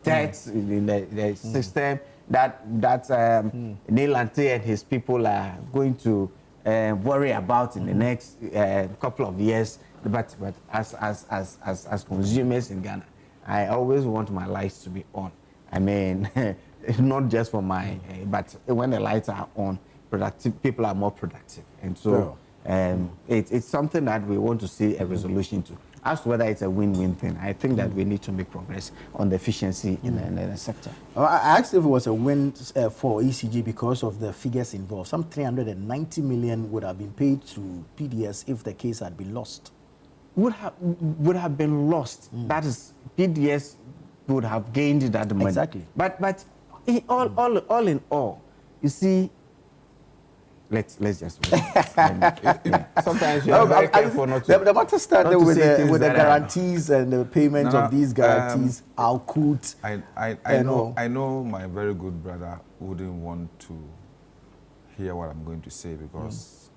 debts in the system that Lante and his people are going to worry about in the next couple of years. But as consumers in Ghana, I always want my lights to be on. I mean, not just for my, but when the lights are on, people are more productive. And so it's something that we want to see a resolution to. As to whether it's a win-win thing, I think that we need to make progress on the efficiency in the sector. I asked if it was a win for ECG because of the figures involved. Some 390 million would have been paid to PDS if the case had been lost. Would have been lost. That is, PDS would have gained that money. Exactly. But all in all, you see, let's just wait. Sometimes you are very careful not to. The matter started with the guarantees and the payment of these guarantees. I know my very good brother wouldn't want to hear what I'm going to say because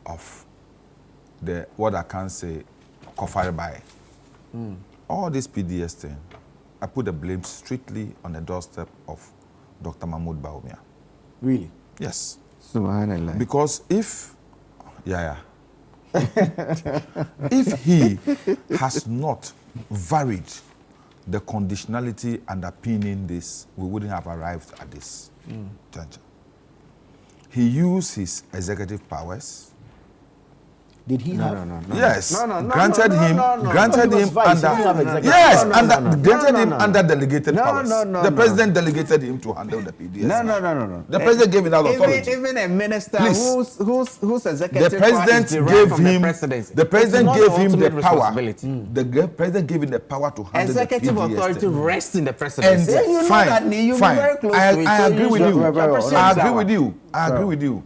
of what I can't say covered by. All this PDS thing, I put the blame strictly on the doorstep of Dr. Mahmoud Bawumia. Really? Yes. Subhanallah. Because if he has not varied the conditionality underpinning this, we wouldn't have arrived at this juncture. He used his executive powers. Did he have? No. Yes. Granted him under delegated powers. The president delegated him to handle the PDS. No. The president gave him that authority. Even a minister whose executive the president gave him the presidency. The president gave him the power. The president gave him the power to handle executive the PDS authority rests in the presidency. And fine. I agree with you. I agree with you.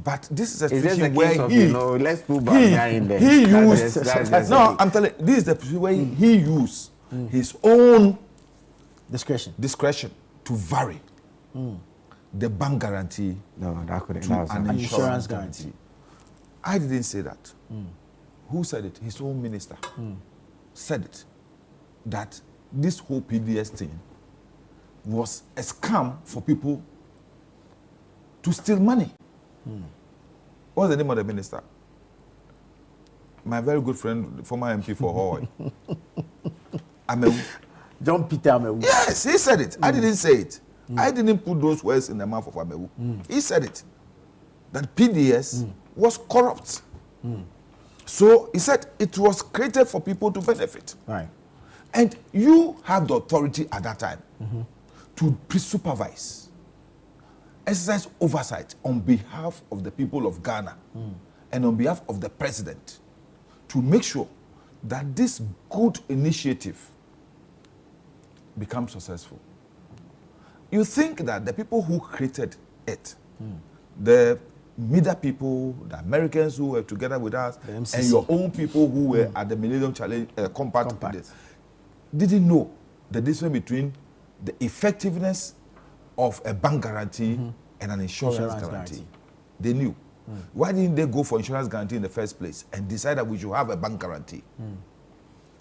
But this is a situation where let's put in there. He used. I'm telling you, this is the situation where he used his own discretion to vary the bank guarantee to an insurance guarantee. I didn't say that. Who said it? His own minister said it. That this whole PDS thing was a scam for people to steal money. What's the name of the minister? My very good friend, former MP for Hawaii. John Peter Amewu. Yes, he said it. I didn't say it. I didn't put those words in the mouth of Amewu. He said it. That PDS was corrupt. So he said it was created for people to benefit. Right. And you have the authority at that time to supervise, exercise oversight on behalf of the people of Ghana and on behalf of the president to make sure that this good initiative becomes successful. you think that the people who created it, the media people, the Americans who were together with us, and your own people who were at the Millennium Challenge Compact, didn't know the difference between the effectiveness of a bank guarantee and an insurance guarantee. They knew. Why didn't they go for insurance guarantee in the first place and decide that we should have a bank guarantee?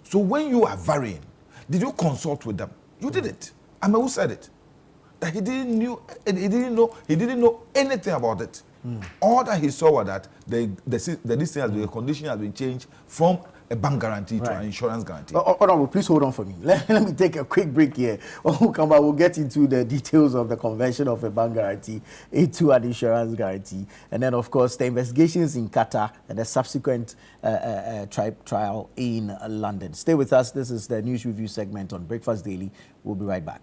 So when you are varying, did you consult with them? You didn't. I mean, who said it? That he didn't know anything about it. All that he saw was that the condition has been changed from a bank guarantee to an insurance guarantee. Honorable, please hold on for me. Let me take a quick break here. When we come back, we'll get into the details of the conversion of a bank guarantee into an insurance guarantee. And then, of course, the investigations in Qatar and the subsequent trial in London. Stay with us. This is the News Review segment on Breakfast Daily. We'll be right back.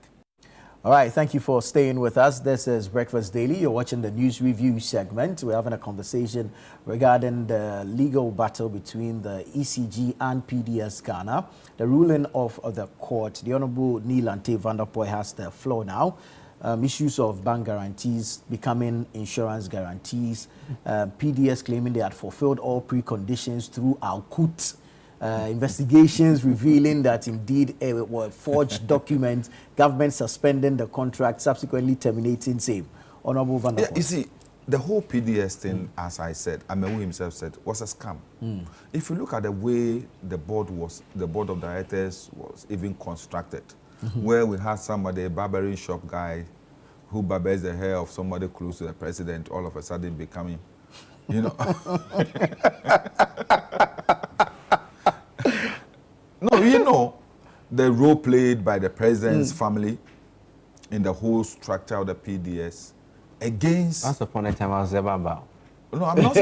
All right, thank you for staying with us. This is Breakfast Daily. You're watching the News Review segment. We're having a conversation regarding the legal battle between the ECG and PDS Ghana. The ruling of the court, the Honorable Lante Vanderpuye has the floor now. Issues of bank guarantees becoming insurance guarantees. PDS claiming they had fulfilled all preconditions through Al-Qut. Investigations revealing that indeed were forged documents, government suspending the contract, subsequently terminating same. Honorable Vanderpuye. Yeah, you see, the whole PDS thing, as I said, Amewu himself said, was a scam. If you look at the way the board of directors was even constructed, where we had somebody, a barbering shop guy, who barbers the hair of somebody close to the president, all of a sudden becoming, you know. No, you know, the role played by the president's family in the whole structure of the PDS against. Once upon a time, I was ever about. No, I'm not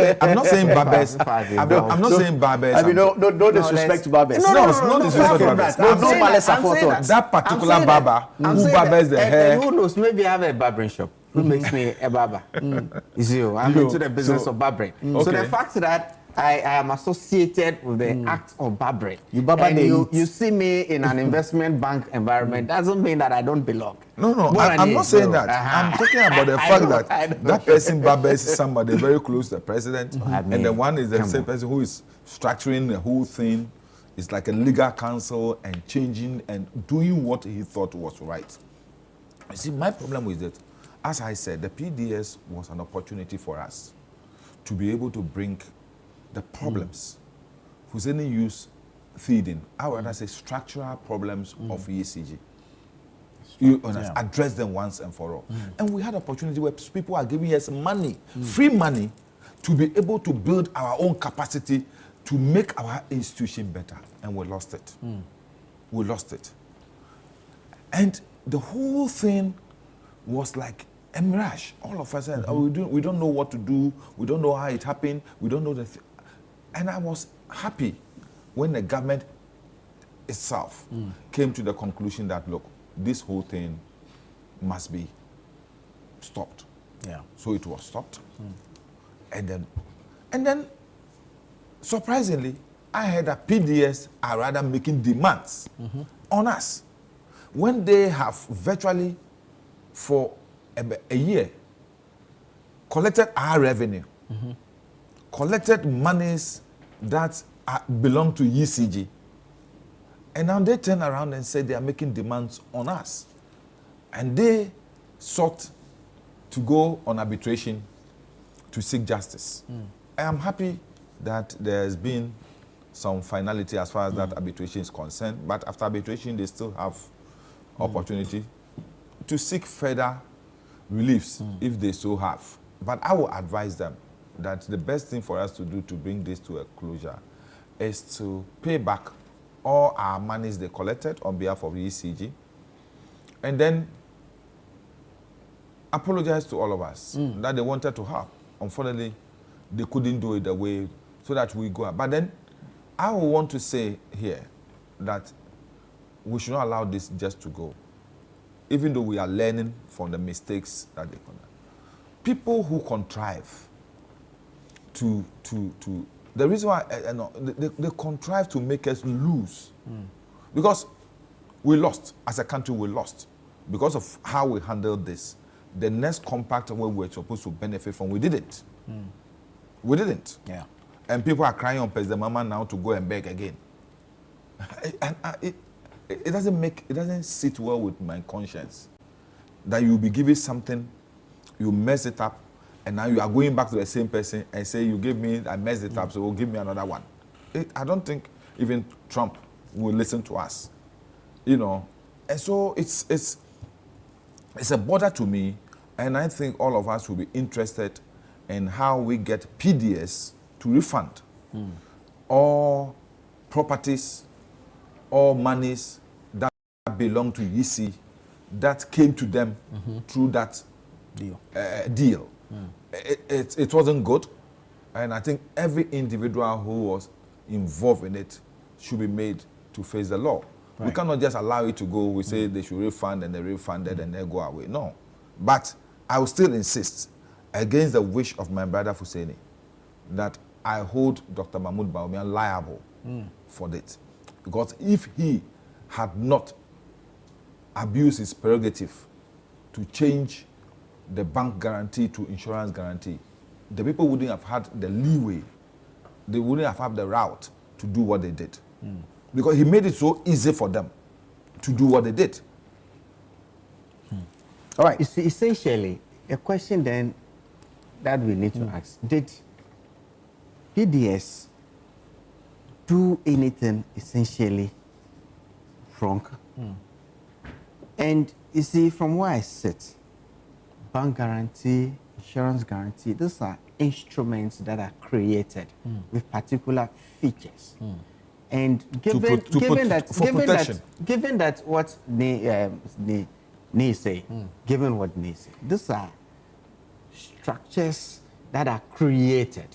saying Barbers. I'm not saying Barbers. I mean, no disrespect to Barbers. No disrespect to Barbers. That particular barber who barbers the hair. Who knows? Maybe I have a barbering shop. Who makes me a barber? You see, I'm into the business of barbering. So the fact that I am associated with the act of barbering. You see me in an investment bank environment doesn't mean that I don't belong. No, I'm not saying that. I'm talking about the fact that person barbers somebody very close to the president, and the one is the same person who is structuring the whole thing. It's like a legal counsel and changing and doing what he thought was right. You see, my problem with it, as I said, the PDS was an opportunity for us to be able to bring the problems Fusini use feeding, I would say structural problems of ECG. You address them once and for all. And we had opportunity where people are giving us money, free money, to be able to build our own capacity to make our institution better. And we lost it. We lost it. And the whole thing was like a mirage. All of us said, we don't know what to do. We don't know how it happened. We don't know the thing. And I was happy when the government itself came to the conclusion that, look, this whole thing must be stopped. Yeah. So it was stopped. And then, surprisingly, I heard that PDS are rather making demands on us when they have virtually for a year collected our revenue, collected monies that belong to ECG, and now they turn around and say they are making demands on us, and they sought to go on arbitration to seek justice. I am happy that there has been some finality as far as that arbitration is concerned, but after arbitration they still have opportunity to seek further reliefs if they so have. But I will advise them that the best thing for us to do to bring this to a closure is to pay back all our monies they collected on behalf of the ECG, and then apologize to all of us that they wanted to help. Unfortunately, they couldn't do it the way so that we go. But then I will want to say here that we should not allow this just to go, even though we are learning from the mistakes that they conduct. People who contrive to the reason why they contrive to make us lose, because we lost as a country. We lost because of how we handled this, the next compact where we were supposed to benefit from, we didn't. We didn't. Yeah. And people are crying on President Mama now to go and beg again. And it doesn't sit well with my conscience that you'll be giving something, you mess it up, and now you are going back to the same person and say, you gave me, I messed it up, so give me another one. I don't think even Trump will listen to us, you know. And so it's a bother to me, and I think all of us will be interested in how we get PDS to refund all properties, all monies that belong to EC that came to them through that deal. It wasn't good, and I think every individual who was involved in it should be made to face the law. Right. We cannot just allow it to go. We say they should refund and they refunded and they go away. No. But I will still insist, against the wish of my brother Fusini, that I hold Dr. Mahmoud Bawumia liable for it. Because if he had not abused his prerogative to change the bank guarantee to insurance guarantee, the people wouldn't have had the leeway, they wouldn't have had the route to do what they did. Because he made it so easy for them to do what they did. All right. You see, essentially, a question then that we need to ask, did PDS do anything essentially wrong? And you see, from where I sit, bank guarantee, insurance guarantee, those are instruments that are created with particular features. And given that what Nee say, given what Nee say, these are structures that are created.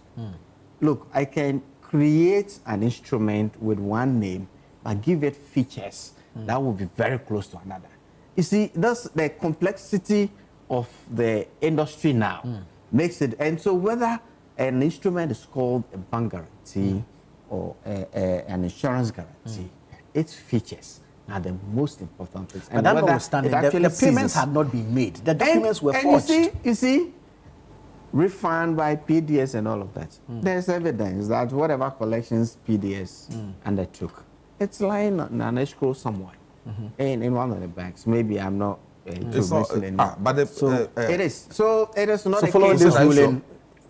Look, I can create an instrument with one name, but give it features that will be very close to another. You see, that's the complexity of the industry now makes it. And so whether an instrument is called a bank guarantee or an insurance guarantee, its features are the most important things. But that notwithstanding, the payments had not been made. The documents were forged. You see, refund by PDS and all of that. There's evidence that whatever collections PDS undertook, it's lying on an escrow somewhere in one of the banks. Maybe I'm not mentioning it. But it is. So it is not so following this ruling,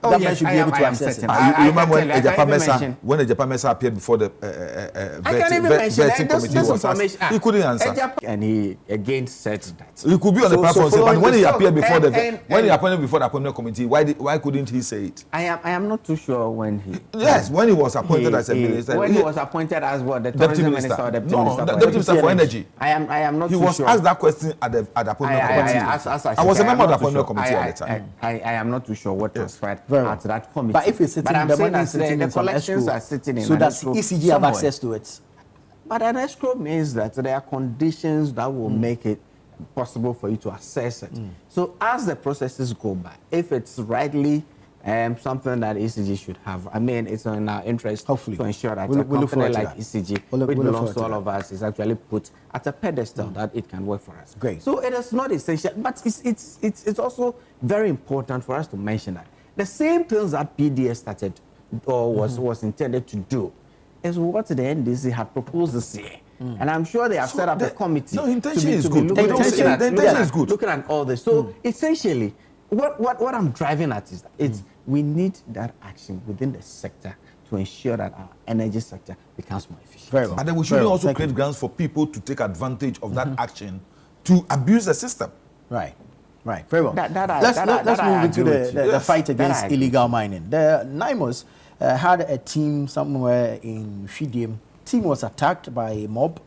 government should be able to access it. You remember when the Japan Mesa appeared before the vetting committee was asked, he couldn't answer. And he again said that. He could be on the platform, but when he appeared before when he appointed before the appointment committee, why couldn't he say it? I am not too sure when he. Yes, when he was appointed as a minister. When he was appointed as what, the tourism minister or deputy minister? Deputy minister for energy. I am not too sure. He was asked that question at the appointment committee. I was a member of the appointment committee at the time. I am not too sure what transpired at that committee. But if it's sitting, the money is sitting in some collections are sitting in so an that escrow ECG have access to it. But an escrow means that there are conditions that will make it possible for you to access it. So as the processes go by, if it's rightly something that ECG should have, I mean, it's in our interest to ensure that a company like ECG, which belongs to all of us, is actually put at a pedestal that it can work for us. Great. So it is not essential, but it's also very important for us to mention that the same things that PDS started or was intended to do is what the NDC had proposed this year. And I'm sure they have set up a committee. No, intention is good. The intention is good. Looking at all this. So essentially, what I'm driving at is that we need that action within the sector to ensure that our energy sector becomes more efficient. Very well. But then we should also create grounds for people to take advantage of that action to abuse the system. Right. Right, very well. Let's move into the fight against illegal mining. The NIMOS had a team somewhere in Fidium. Team was attacked by a mob,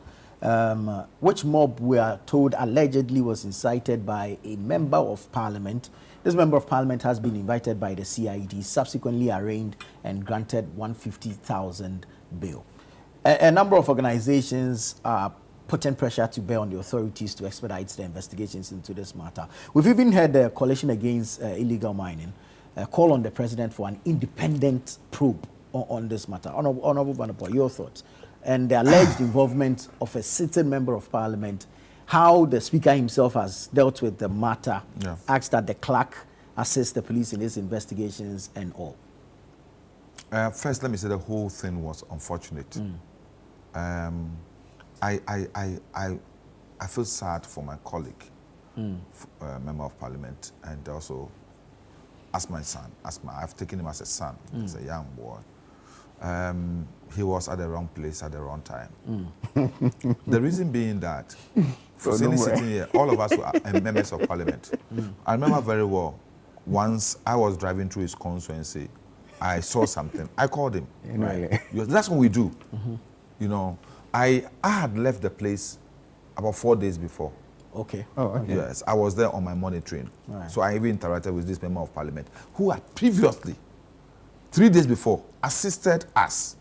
which mob we are told allegedly was incited by a member of parliament. This member of parliament has been invited by the CID, subsequently arraigned and granted 150,000 bail. A number of organizations are putting pressure to bear on the authorities to expedite the investigations into this matter. We've even had the Coalition Against Illegal Mining call on the president for an independent probe on this matter. Honorable Vanderpuye, your thoughts? And the alleged involvement of a sitting member of parliament how the speaker himself has dealt with the matter, Yeah. asked that the clerk assist the police in its investigations and all. First, let me say the whole thing was unfortunate. I feel sad for my colleague, member of parliament, and also as my son. I've taken him as a son, as a young boy. He was at the wrong place at the wrong time. The reason being that, Fusini sitting here, all of us were members of parliament. I remember very well, once I was driving through his constituency, I saw something. I called him. Right. That's what we do. You know, I had left the place about 4 days before. Okay. Oh, okay. Yes, I was there on my morning train. Right. So I even interacted with this member of parliament who had previously, 3 days before, assisted us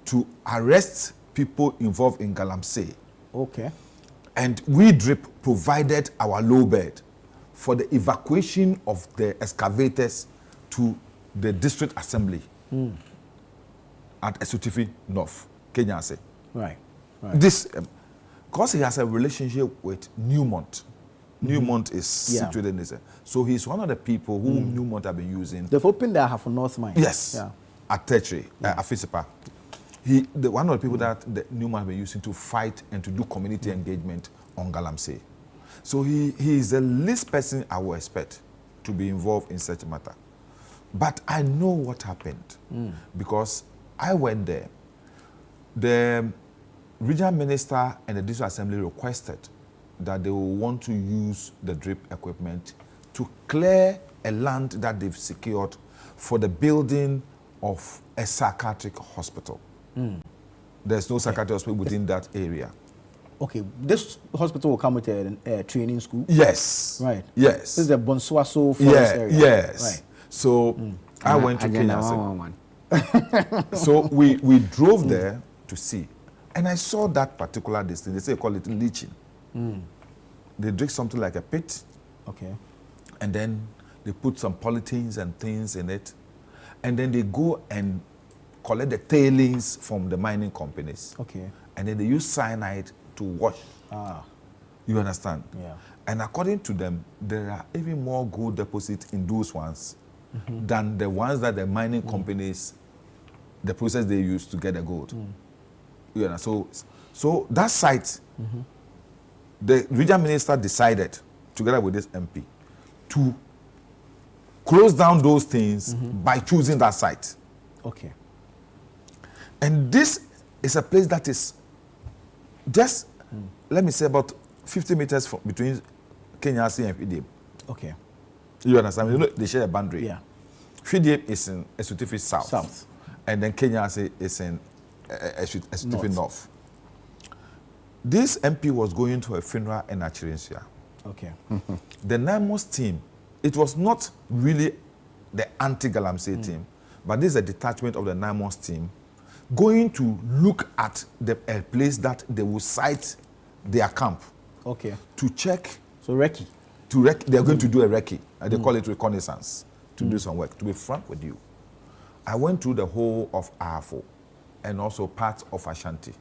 to arrest people involved in Galamsey. Okay. And we DRIP provided our low bed for the evacuation of the excavators to the district assembly at Esutifi North, Kenya. Right. This, because he has a relationship with Newmont. Newmont is situated in this. So he's one of the people who Newmont have been using. They've opened their half of North Mine. Yes. Yeah. At Tertiary, Afisipa. One of the people that the Newmont have been using to fight and to do community engagement on Galamsey. So he is the least person I would expect to be involved in such a matter. But I know what happened because I went there. The regional minister and the district assembly requested that they will want to use the DRIP equipment to clear a land that they've secured for the building of a psychiatric hospital. There's no psychiatric hospital within that area. Okay, this hospital will come with a training school? Yes. Right. Yes. This is the Bonswaso forest area? Yes. Right. So I went to Agenda Kenya. 111. So we drove there to see. And I saw that particular distance. They say they call it leaching. They dig something like a pit. Okay. And then they put some polythenes and things in it. And then they go and collect the tailings from the mining companies. Okay. And then they use cyanide to wash. You understand? Yeah. And according to them, there are even more gold deposits in those ones than the ones that the mining companies, the process they use to get the gold. You know, so that site, the regional minister decided, together with this MP, to close down those things by choosing that site. Okay. And this is a place that is just, let me say, about 50 meters between Kenya and FDM. Okay. You understand? You know, they share a boundary. Yeah. FDM is in Esutifi South. South. And then Kenya is in Esutifi North. This MP was going to a funeral in Achirensia. Okay. The NIMOS team, it was not really the anti-Galamsey team, but this is a detachment of the NIMOS team going to look at a place that they will site their camp. Okay. To check. So recce. They are going to do a recce. They call it reconnaissance, to do some work. To be frank with you, I went through the whole of Ahafo and also parts of Ashanti.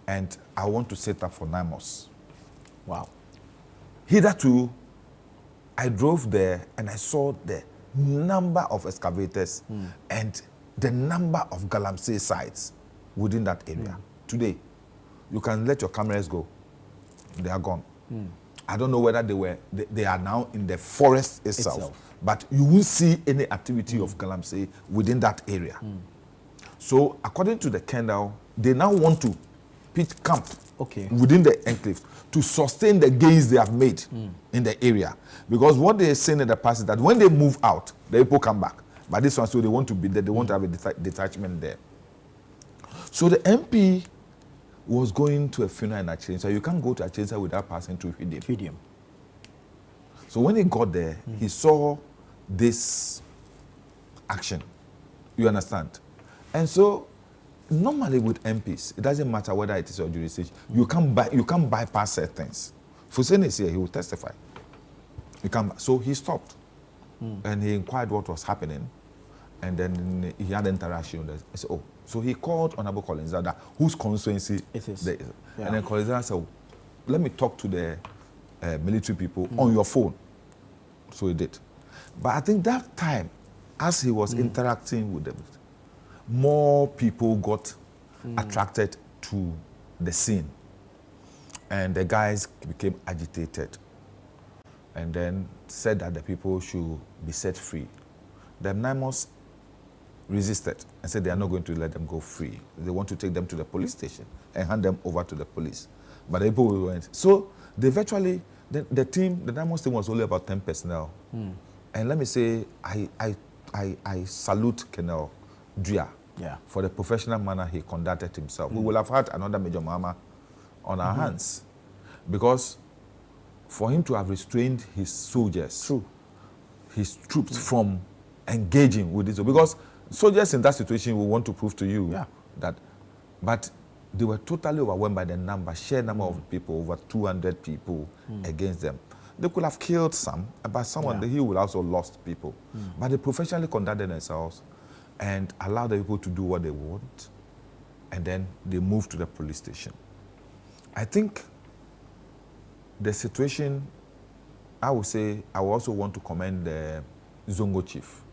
And I want to set up for NIMOS. Wow. Hitherto, I drove there and I saw the number of excavators and the number of Galamsey sites within that area. Today, you can let your cameras go. They are gone. I don't know whether they are now in the forest itself. But you won't see any activity of Galamsey within that area. So according to the Kendall, they now want to pitch camp within the enclave to sustain the gains they have made in the area. Because what they are saying in the past is that when they move out, the people come back. But this one, so they want to be there, they want to have a detachment there. So the MP was going to a funeral in Achirensia. So you can't go to Achirensia without passing through Fidiem. So when he got there, he saw this action. You understand? And so normally with MPs, it doesn't matter whether it is your jurisdiction. You can't bypass certain things. Fusini is here, he will testify. So he stopped. And he inquired what was happening. And then he had an interaction with us. He said, so he called Honorable Colin Zada, whose constituency it is. there is. And then Colin Zada said, let me talk to the military people on your phone. So he did. But I think that time, as he was interacting with them, more people got attracted to the scene. And the guys became agitated and then said that the people should be set free. The Naimos resisted and said they are not going to let them go free. They want to take them to the police station and hand them over to the police. But the people went. So they virtually, the Naimos team was only about 10 personnel. And let me say, I salute Colonel Dria for the professional manner he conducted himself. We will have had another Major Mahama on our hands, because for him to have restrained his soldiers, his troops from engaging with this, because soldiers in that situation will want to prove to you that, but they were totally overwhelmed by the sheer number of people, over 200 people against them. They could have killed some, but someone, he would also lost people. But they professionally conducted themselves and allowed the people to do what they want, and then they moved to the police station. I think the situation, I would say, I would also want to commend the Zongo chief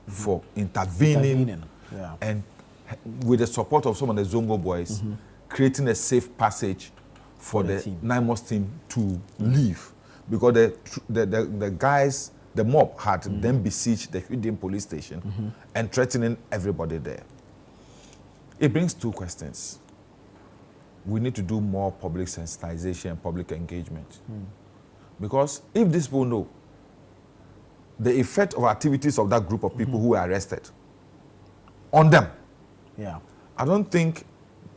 for intervening and with the support of some of the Zongo boys, creating a safe passage for the Naimos team to leave. Because the guys, the mob had then besieged the Hidden police station and threatening everybody there. It brings two questions. We need to do more public sensitization and public engagement. Because if these people know the effect of activities of that group of people who were arrested on them, I don't think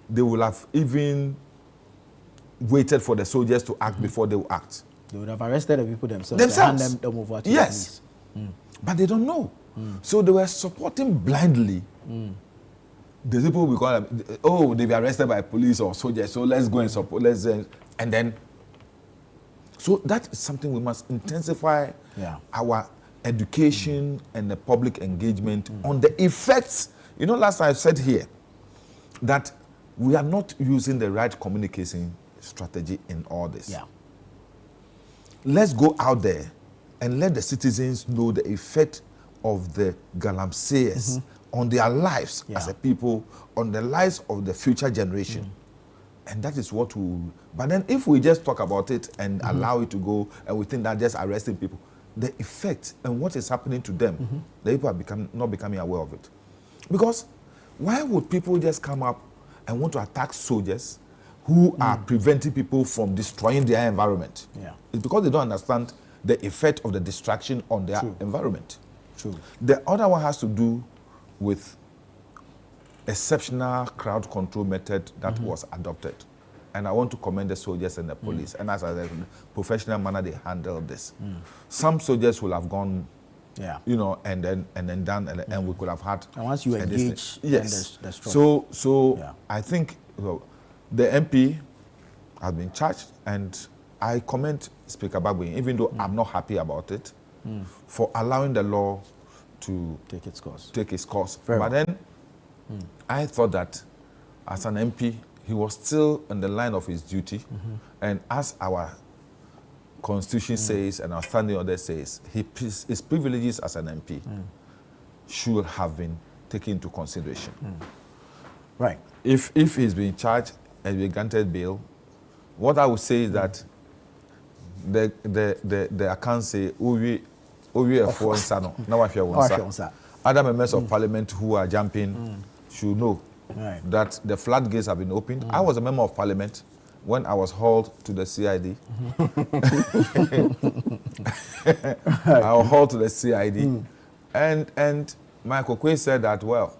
they will have even waited for the soldiers to act before they will act. They would have arrested the people themselves. And hand them over to the police. But they don't know. So they were supporting blindly. The people will call them, oh, they were arrested by police or soldiers, so let's go and support, and then, so that is something we must intensify our education and the public engagement on the effects. You know, last time I said here that we are not using the right communication strategy in all this. Let's go out there and let the citizens know the effect of the Galamseyers on their lives as a people, on the lives of the future generation. And that is what we will. But then if we just talk about it and allow it to go, and we think that just arresting people, the effect and what is happening to them, the people are not becoming aware of it. Because why would people just come up and want to attack soldiers who are preventing people from destroying their environment? It's because they don't understand the effect of the distraction on their environment. The other one has to do with exceptional crowd control method that was adopted. And I want to commend the soldiers and the police. And as a professional manner, they handled this. Some soldiers will have gone, you know, and then done, and we could have had. And once you engage, yes. So I think the MP has been charged, and I commend Speaker Bagwe, even though I'm not happy about it, for allowing the law to take its course. But then I thought that as an MP, he was still on the line of his duty. And as our Constitution says and our standing order says, his privileges as an MP should have been taken into consideration. Right. If he's been charged and been granted bail, what I would say is that the account say, other members of parliament who are jumping should know that the floodgates have been opened. I was a member of parliament when I was hauled to the CID. I was hauled to the CID. And Michael Quay said that, well,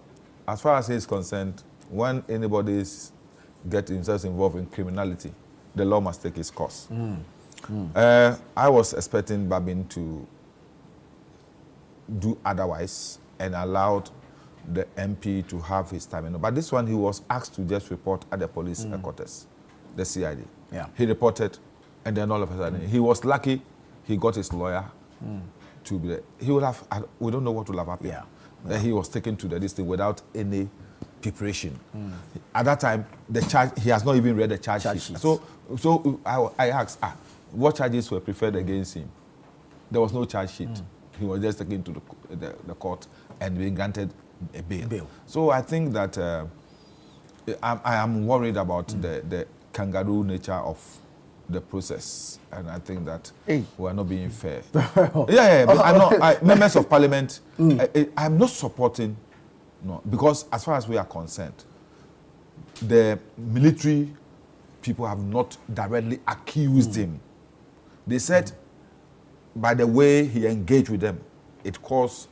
as far as he's concerned, when anybody gets himself involved in criminality, the law must take its course. I was expecting Babin to do otherwise and allowed the MP to have his time. But this one, he was asked to just report at the police headquarters, the CID. He reported, and then all of a sudden, he was lucky he got his lawyer to be there. He would have, we don't know what would have happened. He was taken to the district without any preparation. At that time, the charge, he has not even read the charge sheet. So I asked, what charges were preferred against him? There was no charge sheet. He was just taken to the court and being granted a bail. So I think that I am worried about the kangaroo nature of the process, and I think that we are not being fair. But members of parliament, I'm not supporting, because as far as we are concerned, the military people have not directly accused him. They said, by the way he engaged with them, it caused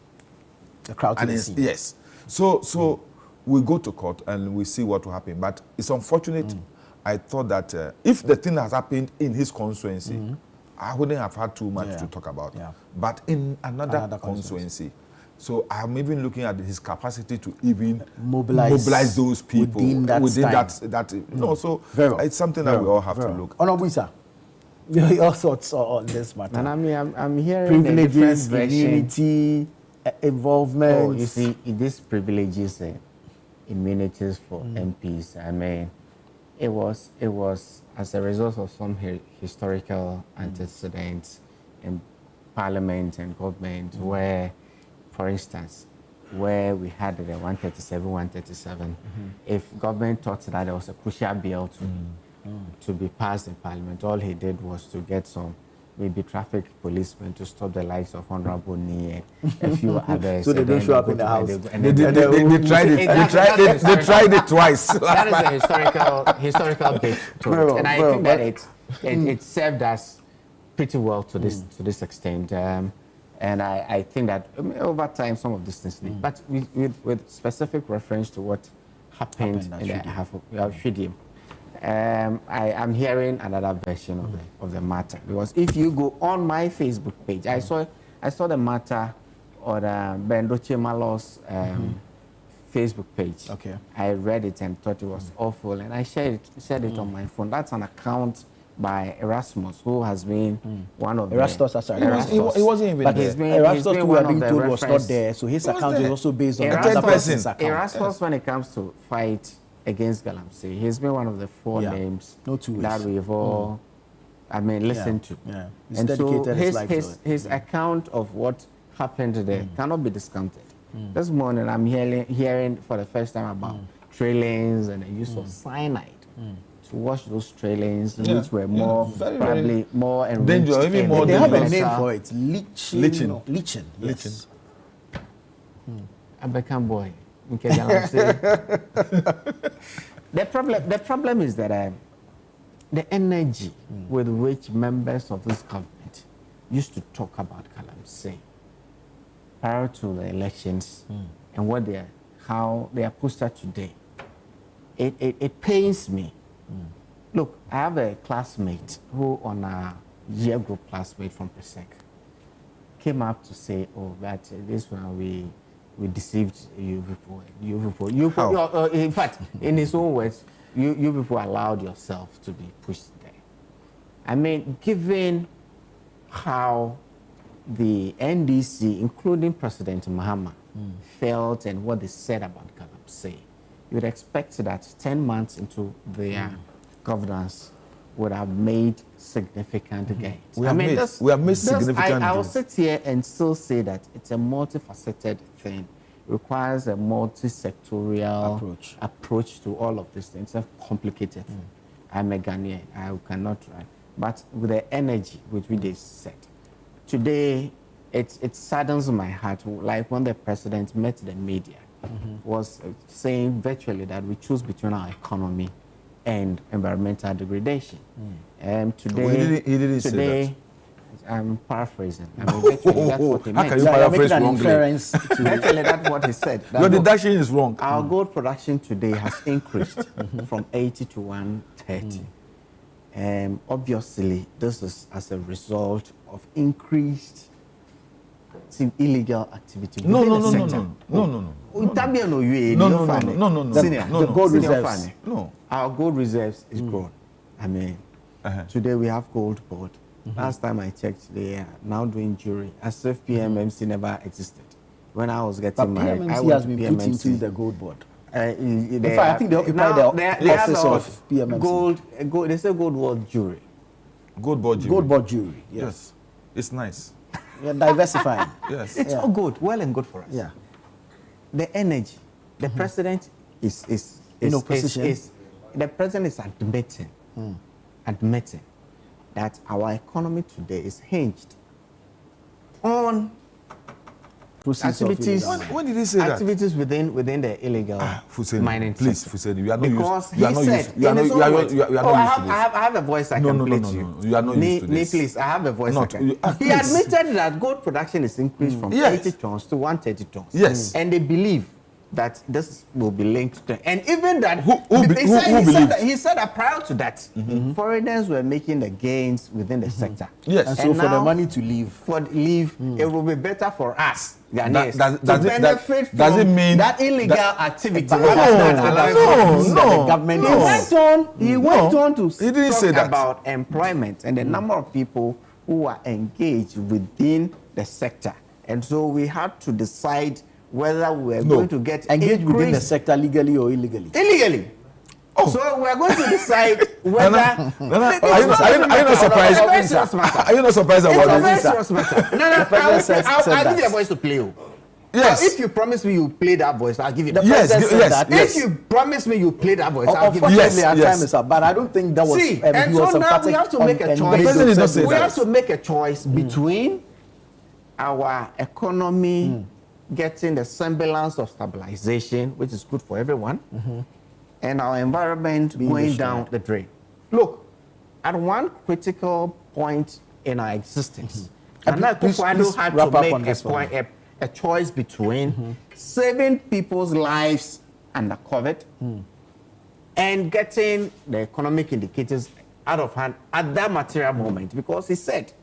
the crowd to see. Yes. So we go to court and we see what will happen. But it's unfortunate. I thought that if the thing has happened in his constituency, I wouldn't have had too much to talk about. But in another constituency, so I'm even looking at his capacity to even mobilize those people within that. So it's something that we all have to look. Honorable sir, your thoughts on this matter? And I mean, I'm hearing privileges, immunity, involvement. Oh, you see, these privileges, immunities for MPs. I mean, it was as a result of some historical antecedents in Parliament and government, where, for instance, where we had the 137, if government thought that there was a crucial bill to be passed in Parliament, all he did was to get some maybe traffic policemen to stop the likes of Honorable Ni and a few others. So they don't show up in the house. They tried it twice. That is a historical bit to it. And I think that it served us pretty well to this extent. And I think that over time some of these things leak. But with specific reference to what happened in the half of Shidim, I'm hearing another version of the matter, because if you go on my Facebook page, I saw the matter on Bendoche Malo's Facebook page. Okay. I read it and thought it was awful, and I shared it on my phone. That's an account by Erasmus, who has been one of Erastus, he wasn't even but there. Erastus, who we are being told, was not there, so his account is also based on another person's account. Erastus, when it comes to fight against Galamsey, he's been one of the four names that we've all, listened to. Yeah. And so his account of what happened there cannot be discounted. This morning, I'm hearing for the first time about trailings and the use of cyanide to wash those trailings, which were probably more dangerous. They have a name for it. Leaching. Yes. A Beckham boy. The problem is that the energy with which members of this government used to talk about Galamsey prior to the elections and how they are posted today, it pains me. Look, I have a classmate who, on a year group classmate from Pesek, came up to say, that this one we deceived you people. In fact, in his own words, you people allowed yourself to be pushed there. I mean, given how the NDC, including President Mahama, felt and what they said about Galamsey, you would expect that 10 months into their governance would have made significant gains. We have made significant gains. I will sit here and still say that it's a multifaceted thing. It requires a multi-sectorial approach to all of these things. It's a complicated thing. I'm a Ghanaian. I cannot write. But with the energy with which they said, today it saddens my heart, like when the president met the media, was saying virtually that we choose between our economy and environmental degradation. Today, he didn't say that. I'm paraphrasing. Virtually, that's what he meant. How can you paraphrase wrongly? Virtually, that's what he said. Your deduction is wrong. Our gold production today has increased from 80 to 130. Obviously, this is as a result of increased illegal activity. No. The gold reserves. No. Our gold reserves is grown. Today we have gold board. Last time I checked, they are now doing jewelry as if PMMC never existed. When I was getting married, I PMMC went has to been PMMC. put into the gold board. In fact, I think they occupy the office of PMMC. Gold. They say gold was jewelry. Gold board jewelry. Gold board jewelry. Yes. It's nice. You're diversifying. Yes. It's all good, well and good for us. Yeah. The energy. The president is in opposition. The president is admitting that our economy today is hinged on activities. When did he say that? Activities within the illegal Fusini, mining please, sector. Fusini, you are not Because used. You are not used. You are not used to this. I have a voice I can play to you. No. You are not used to this. Please, I have a voice Not, I can. He please. admitted that gold production is increased from Yes. 80 tons to 130 tons. Yes. And they believe that this will be linked to, and even that he said that prior to that, foreigners were making the gains within the sector. Yes. And so for the money to leave, it will be better for us Ghanaians does to benefit does it from mean that illegal activity. the government. He went on to He didn't say talk that. about employment and the number of people who are engaged within the sector, and so we had to decide whether we are going to get engaged within the sector legally or illegally. Illegally. Oh. So we are going to decide whether. Are you not surprised? Are you not surprised about this? this? It's a very serious matter. I'll give you a voice to play. Yes. If you promise me you play that voice, I'll give you the yes. If you promise me you play that voice, I'll give you unfortunately, our time is up. But I don't think that was. See, and so now we have to make a choice. We have to make a choice between our economy getting the semblance of stabilization, which is good for everyone, and our environment going down the drain. Look, at one critical point in our existence, Nana Akufo-Addo had to make a choice between saving people's lives under COVID and getting the economic indicators out of hand at that material moment, because he said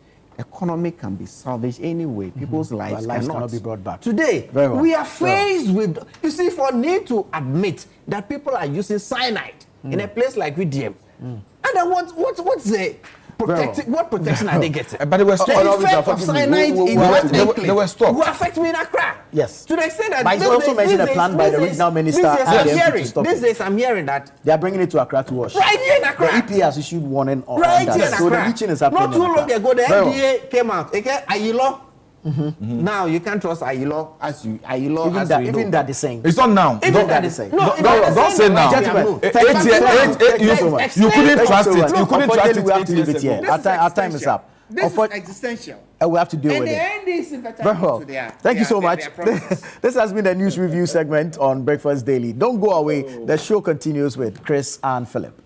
economy can be salvaged anyway. People's lives cannot be brought back. Today, we are faced with, you see, for need to admit that people are using cyanide in a place like UDM. And then what's the what protection are they getting? But they were stopped. The effect of cyanide in West they were stopped. will affect me in Accra. Yes. To the extent that but he also mentioned a plan by the regional minister. These days I'm hearing that they are bringing it to Accra to wash. Right here in Accra. The EPA has issued warning on that. So the reaching is happening. Not too long ago, the FDA came out. Okay, Ayilo. Now you can't trust Ayilo as you even that is saying. It's not now. Even that is saying. No, don't say now. You couldn't trust it. You couldn't trust it. We have to leave it here. Our time is up. This is existential. We have to deal with it. And the end is very well. Thank you so much. This has been the news review segment on Breakfast Daily. Don't go away. The show continues with Chris and Philip.